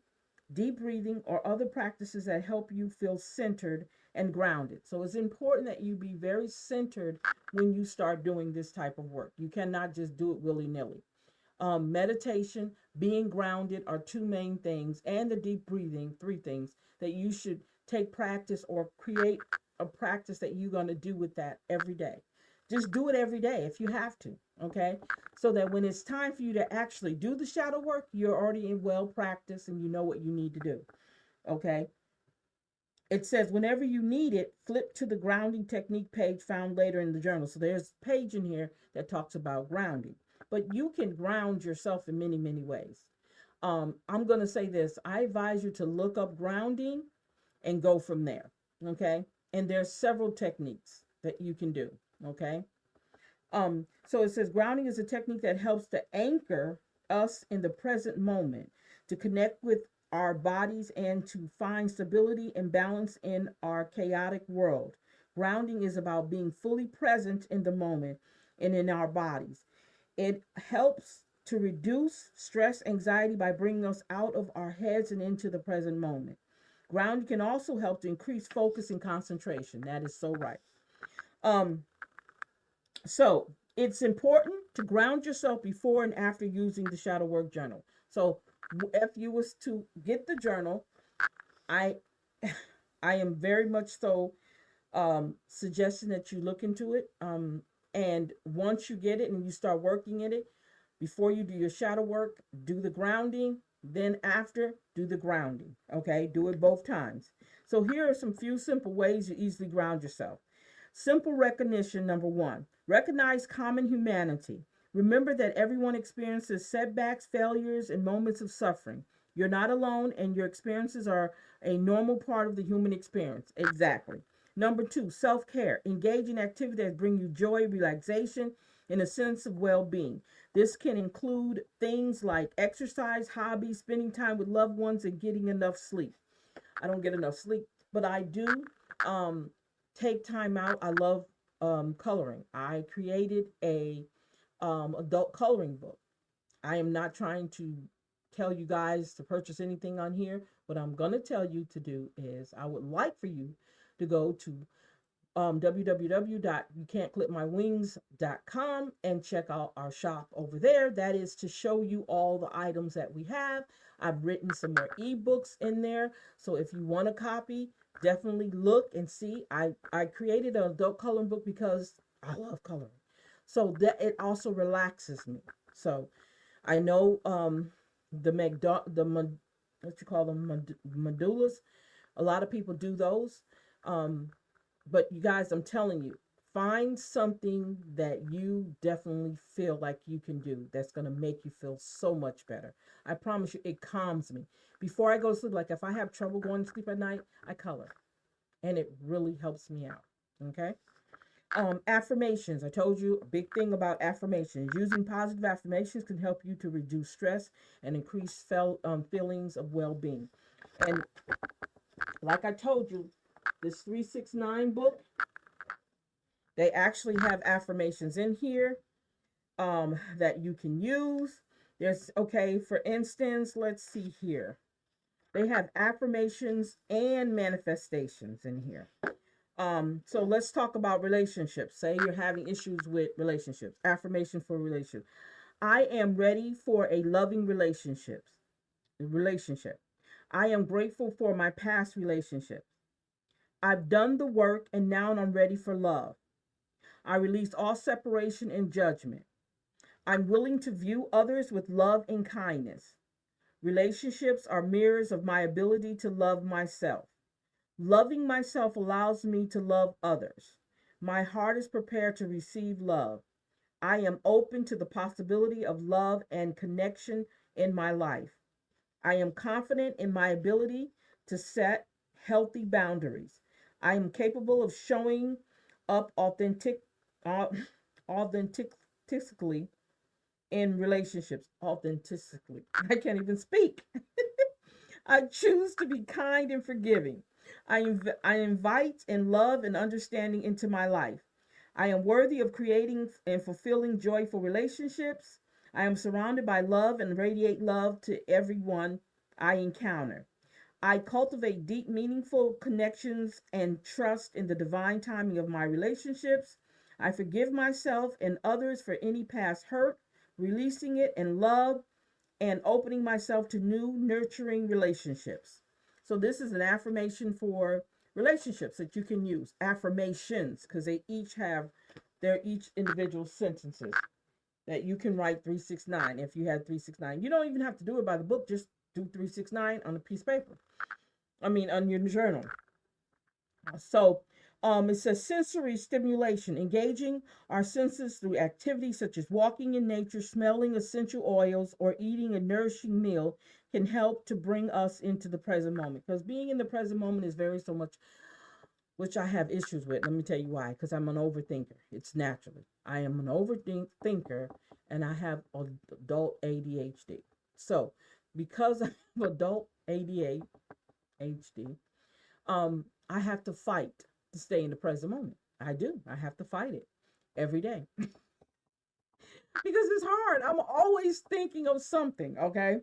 Speaker 1: deep breathing, or other practices that help you feel centered and grounded. So it's important that you be very centered when you start doing this type of work. You cannot just do it willy nilly. Meditation, being grounded are two main things, and the deep breathing, three things that you should take practice or create a practice that you're going to do with that every day. Just do it every day if you have to, okay? So that when it's time for you to actually do the shadow work, you're already in well practice and you know what you need to do, okay? It says whenever you need it, flip to the grounding technique page found later in the journal. So there's a page in here that talks about grounding, but you can ground yourself in many, many ways. I'm going to say this. I advise you to look up grounding and go from there. Okay. And there's several techniques that you can do. Okay. So it says grounding is a technique that helps to anchor us in the present moment, to connect with our bodies, and to find stability and balance in our chaotic world. Grounding is about being fully present in the moment and in our bodies. It helps to reduce stress, anxiety by bringing us out of our heads and into the present moment. Grounding can also help to increase focus and concentration. That is so right. Um, so it's important to ground yourself before and after using the shadow work journal. So if you was to get the journal, I I am very much so suggesting that you look into it. And once you get it and you start working in it, before you do your shadow work, do the grounding. Then after, do the grounding. Okay, do it both times. So here are some few simple ways you easily ground yourself. Simple recognition, number one. Recognize common humanity. Remember that everyone experiences setbacks, failures, and moments of suffering. You're not alone, and your experiences are a normal part of the human experience. Exactly. Number two, self care. Engage in activities that bring you joy, relaxation, and a sense of well being. This can include things like exercise, hobbies, spending time with loved ones, and getting enough sleep. I don't get enough sleep, but I do um, take time out. I love coloring. I created a adult coloring book. I am not trying to tell you guys to purchase anything on here. What I'm going to tell you to do is I would like for you to go to www.youcan'tclipmywings.com and check out our shop over there. That is to show you all the items that we have. I've written some more ebooks in there. So if you want a copy, definitely look and see. I created an adult coloring book because I love coloring. So that it also relaxes me. So I know what you call them medullas. A lot of people do those. Um, but you guys, I'm telling you, find something that you definitely feel like you can do that's going to make you feel so much better. I promise you, it calms me. Before I go to sleep, like if I have trouble going to sleep at night, I color and it really helps me out. Okay. Affirmations. I told you a big thing about affirmations. Using positive affirmations can help you to reduce stress and increase feelings of well being. And like I told you, this 369 book, they actually have affirmations in here that you can use. There's, okay, for instance, let's see here. They have affirmations and manifestations in here. So let's talk about relationships. Say you're having issues with relationships. Affirmation for relationships. I am ready for a loving relationship. I am grateful for my past relationships. I've done the work and now I'm ready for love. I release all separation and judgment. I'm willing to view others with love and kindness. Relationships are mirrors of my ability to love myself. Loving myself allows me to love others. My heart is prepared to receive love. I am open to the possibility of love and connection in my life. I am confident in my ability to set healthy boundaries. I am capable of showing up uh, authentically in relationships. Authentically. I can't even speak. I choose to be kind and forgiving. I invite in love and understanding into my life. I am worthy of creating and fulfilling joyful relationships. I am surrounded by love and radiate love to everyone I encounter. I cultivate deep, meaningful connections and trust in the divine timing of my relationships. I forgive myself and others for any past hurt, releasing it in love and opening myself to new, nurturing relationships. So, this is an affirmation for relationships that you can use. Affirmations, because they're each individual sentences that you can write 369 if you had 369. You don't even have to do it by the book, just do 369 on a piece of paper. On your journal. So it says sensory stimulation, engaging our senses through activities such as walking in nature, smelling essential oils, or eating a nourishing meal can help to bring us into the present moment. Because being in the present moment is very so much, which I have issues with. Let me tell you why. Because I'm an overthinker. It's naturally. I am an overthinker and I have adult ADHD. So because I have adult ADHD, I have to fight to stay in the present moment. I do. I have to fight it every day because it's hard. I'm always thinking of something. Okay.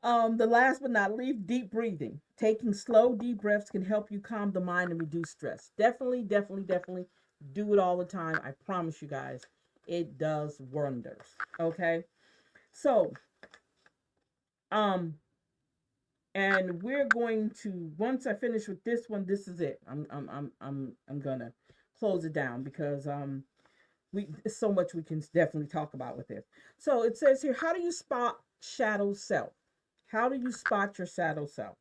Speaker 1: The last but not least, deep breathing. Taking slow, deep breaths can help you calm the mind and reduce stress. Definitely, definitely, definitely do it all the time. I promise you guys, it does wonders. Okay. So, um, and we're going to, once I finish with this one, this is it. I'm gonna close it down because we so much we can definitely talk about with this. So it says here, how do you spot shadow self? How do you spot your shadow self?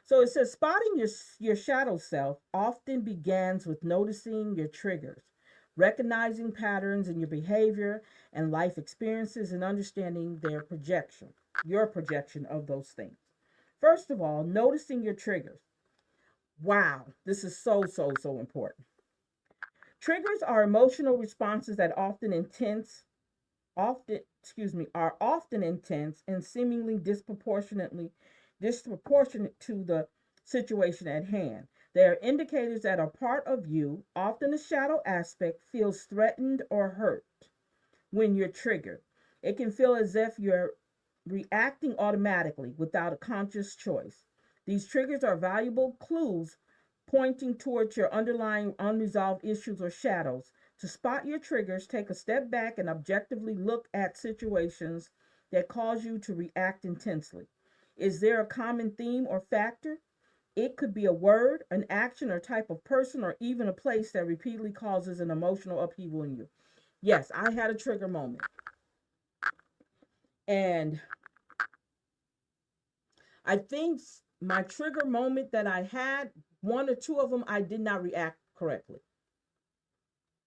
Speaker 1: So it says spotting your shadow self often begins with noticing your triggers, recognizing patterns in your behavior and life experiences, and understanding your projection of those things. First of all, noticing your triggers. Wow, this is so, so, so important. Triggers are emotional responses that are often intense and seemingly disproportionate to the situation at hand. They are indicators that a part of you, often a shadow aspect, feels threatened or hurt when you're triggered. It can feel as if you're reacting automatically without a conscious choice. These triggers are valuable clues pointing towards your underlying unresolved issues or shadows. To spot your triggers, take a step back and objectively look at situations that cause you to react intensely. Is there a common theme or factor? It could be a word, an action, or type of person, or even a place that repeatedly causes an emotional upheaval in you. Yes, I had a trigger moment. And I think my trigger moment that I had, one or two of them, I did not react correctly.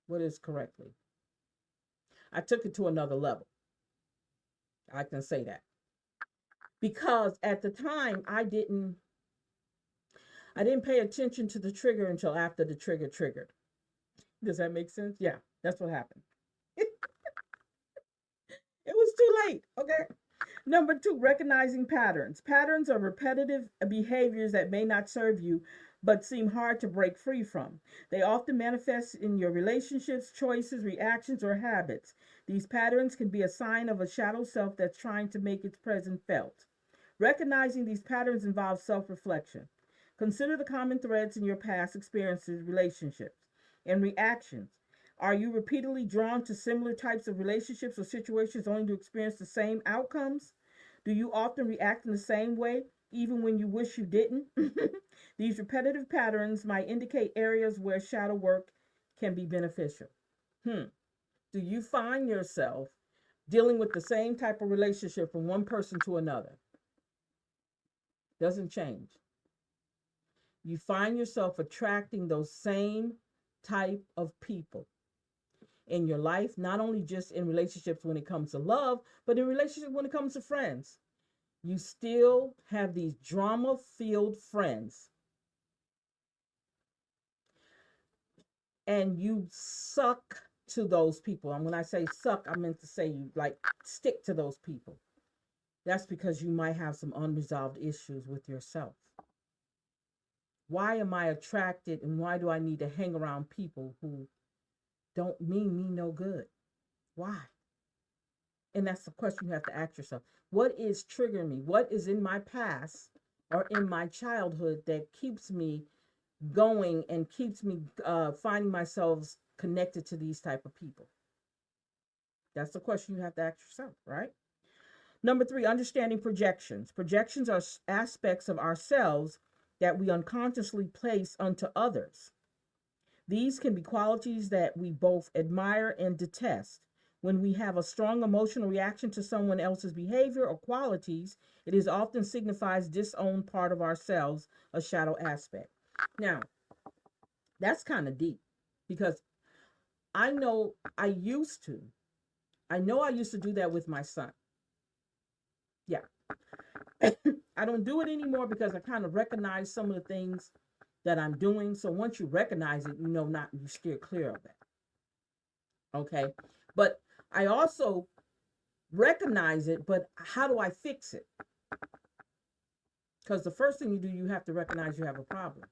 Speaker 1: What is correctly? I took it to another level. I can say that. Because at the time I didn't pay attention to the trigger until after the trigger triggered. Does that make sense? Yeah, that's what happened. It was too late. Okay. Number two, recognizing patterns. Patterns are repetitive behaviors that may not serve you but seem hard to break free from. They often manifest in your relationships, choices, reactions, or habits. These patterns can be a sign of a shadow self that's trying to make its presence felt. Recognizing these patterns involves self reflection. Consider the common threads in your past experiences, relationships, and reactions. Are you repeatedly drawn to similar types of relationships or situations only to experience the same outcomes? Do you often react in the same way, even when you wish you didn't? These repetitive patterns might indicate areas where shadow work can be beneficial. Hmm. Do you find yourself dealing with the same type of relationship from one person to another? Doesn't change. You find yourself attracting those same type of people in your life, not only just in relationships when it comes to love, but in relationships when it comes to friends. You still have these drama filled friends and you suck to those people. And when I say suck, I meant to say you like stick to those people. That's because you might have some unresolved issues with yourself. Why am I attracted and why do I need to hang around people who don't mean me no good? Why? And that's the question you have to ask yourself. What is triggering me? What is in my past or in my childhood that keeps me going and keeps me finding myself connected to these type of people? That's the question you have to ask yourself, right? Number three, understanding projections. Projections are aspects of ourselves that we unconsciously place onto others. These can be qualities that we both admire and detest. When we have a strong emotional reaction to someone else's behavior or qualities, it is often signifies disowned part of ourselves, a shadow aspect. Now, that's kind of deep because I know I used to. I know I used to do that with my son. Yeah. I don't do it anymore because I kind of recognize some of the things that I'm doing. So once you recognize it, you know not you steer clear of that. Okay. But I also recognize it, but how do I fix it? Because the first thing you do, you have to recognize you have a problem.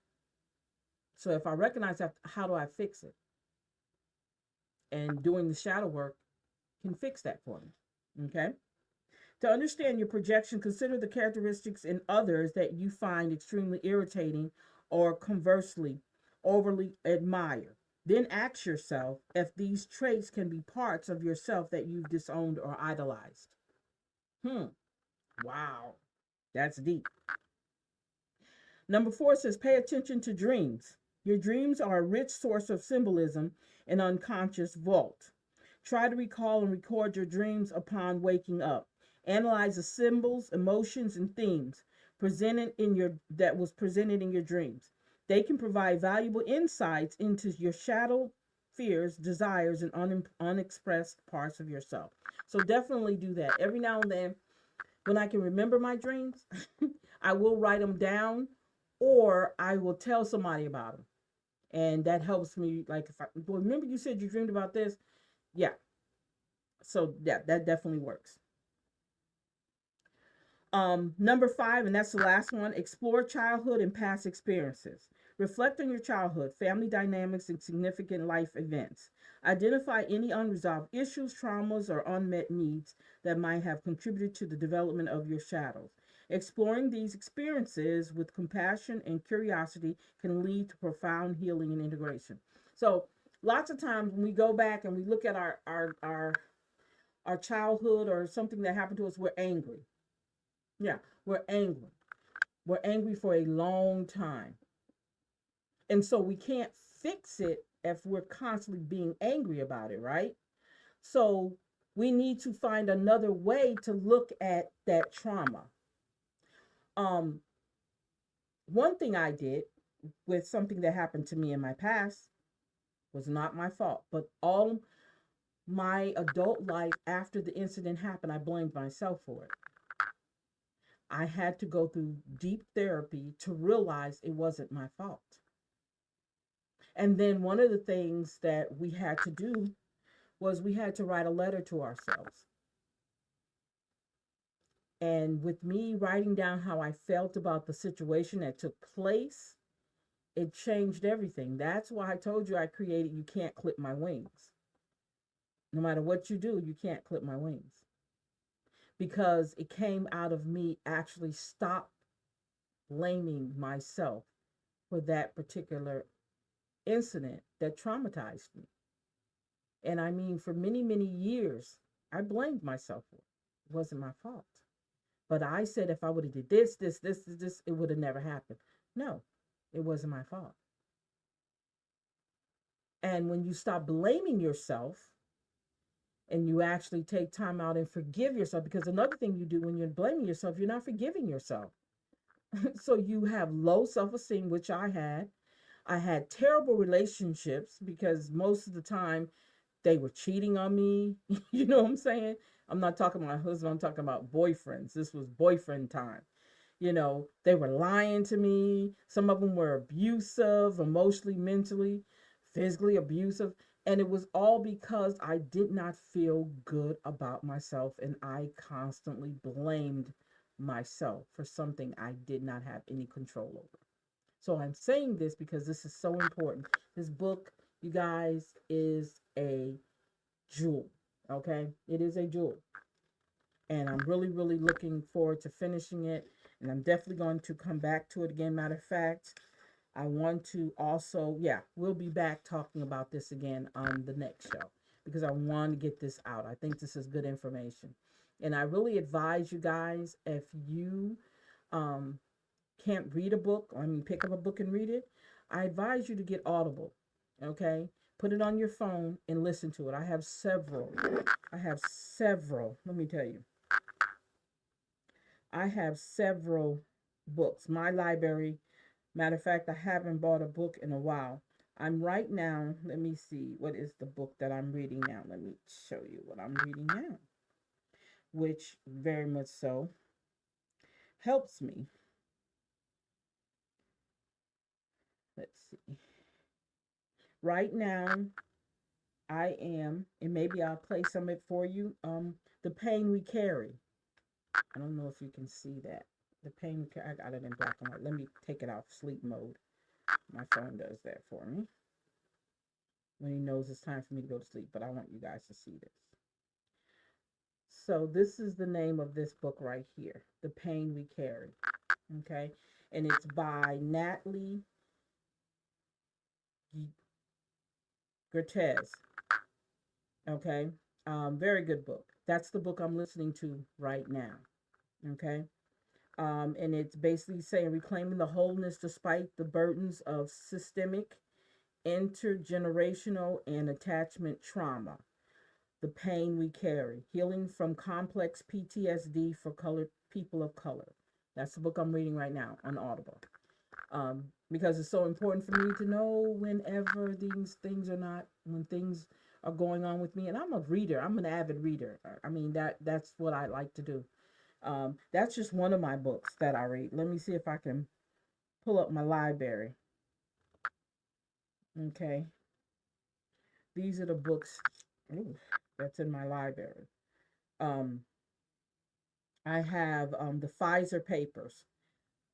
Speaker 1: So if I recognize that, how do I fix it? And doing the shadow work can fix that for me. Okay. To understand your projection, consider the characteristics in others that you find extremely irritating or conversely overly admire. Then ask yourself if these traits can be parts of yourself that you've disowned or idolized. Hmm. Wow. That's deep. Number four says pay attention to dreams. Your dreams are a rich source of symbolism and unconscious vault. Try to recall and record your dreams upon waking up. Analyze the symbols, emotions, and themes presented in your that was presented in your dreams. They can provide valuable insights into your shadow fears, desires, and unexpressed parts of yourself. So definitely do that. Every now and then, when I can remember my dreams, I will write them down or I will tell somebody about them. And that helps me. Like, if I well, remember, you said you dreamed about this. Yeah. So, yeah, that definitely works. Number five, and that's the last one, explore childhood and past experiences. Reflect on your childhood, family dynamics, and significant life events. Identify any unresolved issues, traumas, or unmet needs that might have contributed to the development of your shadows. Exploring these experiences with compassion and curiosity can lead to profound healing and integration. So, lots of times when we go back and we look at our childhood or something that happened to us, we're angry. Yeah, we're angry. We're angry for a long time. And so we can't fix it if we're constantly being angry about it, right? So we need to find another way to look at that trauma. Um, One thing I did with something that happened to me in my past was not my fault, but all my adult life after the incident happened, I blamed myself for it. I had to go through deep therapy to realize it wasn't my fault. And then one of the things that we had to do was we had to write a letter to ourselves. And with me writing down how I felt about the situation that took place, it changed everything. That's why I told you I created You Can't Clip My Wings. No matter what you do, you can't clip my wings. Because it came out of me actually stop blaming myself for that particular incident that traumatized me. And I mean, for many, many years, I blamed myself for it. It wasn't my fault. But I said if I would have did this, it would have never happened. No, it wasn't my fault. And when you stop blaming yourself and you actually take time out and forgive yourself, because another thing you do when you're blaming yourself, you're not forgiving yourself. So you have low self-esteem, which I had. I had terrible relationships because most of the time they were cheating on me. You know what I'm saying? I'm not talking about my husband, I'm talking about boyfriends. This was boyfriend time. You know, they were lying to me. Some of them were abusive, emotionally, mentally, physically abusive. And it was all because I did not feel good about myself and I constantly blamed myself for something I did not have any control over. So I'm saying this because this is so important. This book, you guys, is a jewel. Okay? It is a jewel. And I'm really, really looking forward to finishing it And I'm definitely going to come back to it again. Matter of fact, I want to also, yeah, we'll be back talking about this again on the next show because I want to get this out. I think this is good information. And I really advise you guys, if you um, can't read a book, I mean, pick up a book and read it, I advise you to get Audible. Okay? Put it on your phone and listen to it. I have several. I have several. Let me tell you, I have several books. My library, matter of fact, I haven't bought a book in a while. I'm right now, let me see, what is the book that I'm reading now? Let me show you what I'm reading now, which very much so helps me. Let's see. Right now, I am, and maybe I'll play some of it for you. The Pain We Carry. I don't know if you can see that. The Pain We Carry. I got it in black and white. Let me take it off sleep mode. My phone does that for me when he knows it's time for me to go to sleep, but I want you guys to see this. So this is the name of this book right here, The Pain We Carry. Okay, and it's by Natalie Gertez. Okay, very good book. That's the book I'm listening to right now. Okay, and it's basically saying reclaiming the wholeness despite the burdens of systemic, intergenerational, and attachment trauma. The pain we carry, healing from complex PTSD for colored people of color. That's the book I'm reading right now on Audible. Because it's so important for me to know whenever these things are not, when things are going on with me. And I'm a reader. I'm an avid reader. I mean that's what I like to do. That's just one of my books that I read. Let me see if I can pull up my library. Okay, these are the books ooh, that's in my library. Um, I have the Pfizer papers.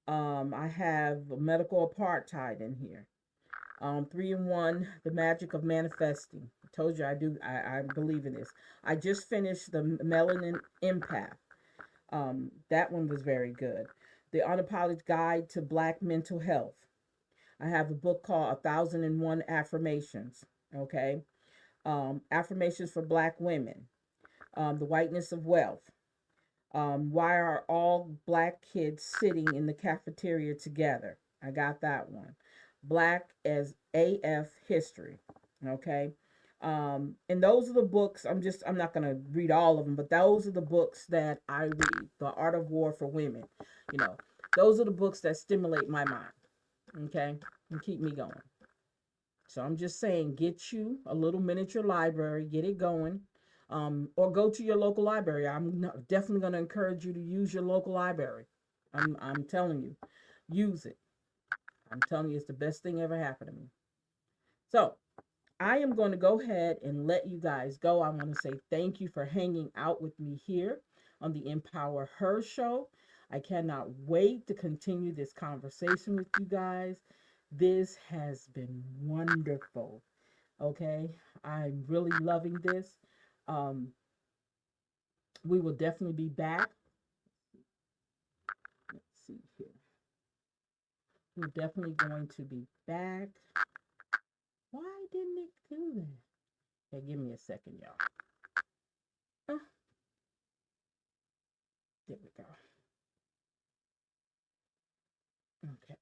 Speaker 1: I have medical apartheid in here. 3-in-1, the magic of manifesting. I told you I do. I believe in this. I just finished the melanin empath. That one was very good. The Unapologetic Guide to Black Mental Health. I have a book called 1001 Affirmations. Okay. Affirmations for Black Women. The Whiteness of Wealth. Why are all black kids sitting in the cafeteria together? I got that one. Black as AF history. Okay. And those are the books. I'm not going to read all of them, but those are the books that I read. The Art of War for Women. You know, those are the books that stimulate my mind. Okay. And keep me going. So I'm just saying, get you a little miniature library, get it going, or go to your local library. Definitely going to encourage you to use your local library. I'm telling you, use it. I'm telling you, it's the best thing ever happened to me. So I am going to go ahead and let you guys go. I want to say thank you for hanging out with me here on the Empower Her show. I cannot wait to continue this conversation with you guys. This has been wonderful. Okay, I'm really loving this. Um, we will definitely be back. Let's see here. We're definitely going to be back. Why didn't it do that? Okay, give me a second, y'all. Oh, there we go. Okay.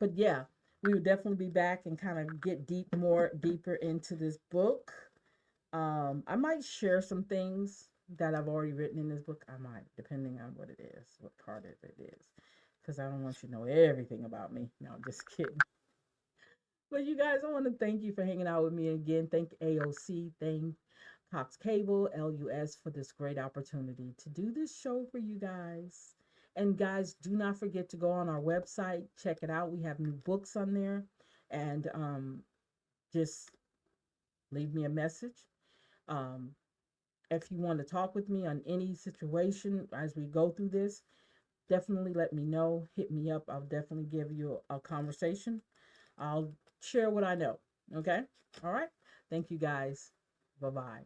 Speaker 1: But yeah, we will definitely be back and kind of get deeper into this book. I might share some things that I've already written in this book. I might, depending on what it is, what part of it is, because I don't want you to know everything about me. No, I'm just kidding. But you guys, I want to thank you for hanging out with me again. Thank AOC, thank Cox Cable, LUS for this great opportunity to do this show for you guys. And guys, do not forget to go on our website, check it out. We have new books on there, and just leave me a message. Um, if you want to talk with me on any situation as we go through this, definitely let me know. Hit me up. I'll definitely give you a conversation. I'll share what I know. Okay? All right. Thank you guys. Bye bye.